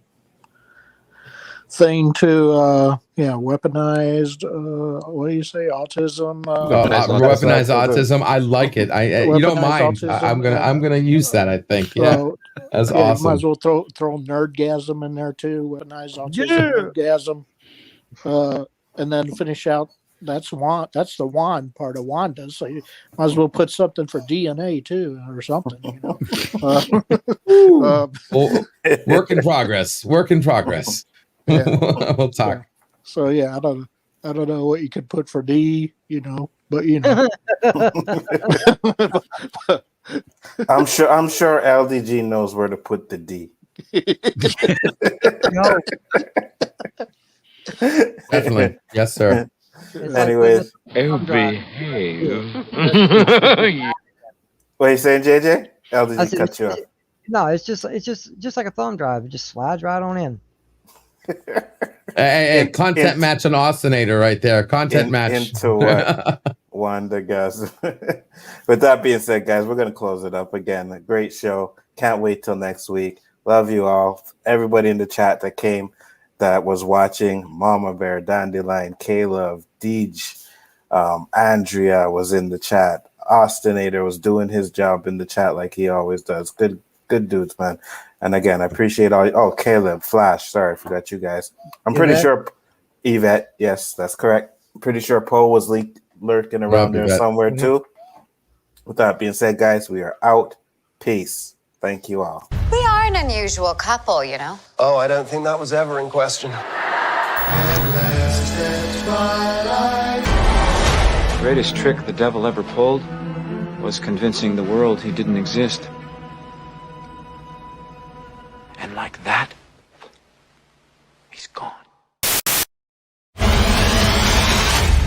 thing to weaponized. What do you say? Autism. Weaponized autism. I like it. You don't mind? Autism, I'm gonna use that. I think. Yeah, that's awesome. Might as well throw nerdgasm in there too. Weaponized autism, nerdgasm, and then finish out. That's the wand part of Wanda. So you might as well put something for DNA too, or something. Work in progress. Work in progress. Yeah. We'll talk. Yeah. So I don't know what you could put for D, but I'm sure LDG knows where to put the D. Definitely. Yes, sir. Anyways, behave. What are you saying, JJ? LDG cut you off. No, it's just like a thumb drive. It just slides right on in. Hey, content match an Austinator right there. Content match into what? Wanda, guys. With that being said, guys, we're gonna close it up again. A great show. Can't wait till next week. Love you all. Everybody in the chat that came, that was watching. Mama Bear, Dandelion, Caleb, Deej, Andrea was in the chat. Austinator was doing his job in the chat like he always does. Good dudes, man. And again, I appreciate all. Oh, Caleb, Flash. Sorry, I forgot you guys. I'm pretty sure Yvette. Yes, that's correct. I'm pretty sure Poe was lurking around there somewhere too. With that being said, guys, we are out. Peace. Thank you all. We are an unusual couple, you know. Oh, I don't think that was ever in question. The greatest trick the devil ever pulled was convincing the world he didn't exist.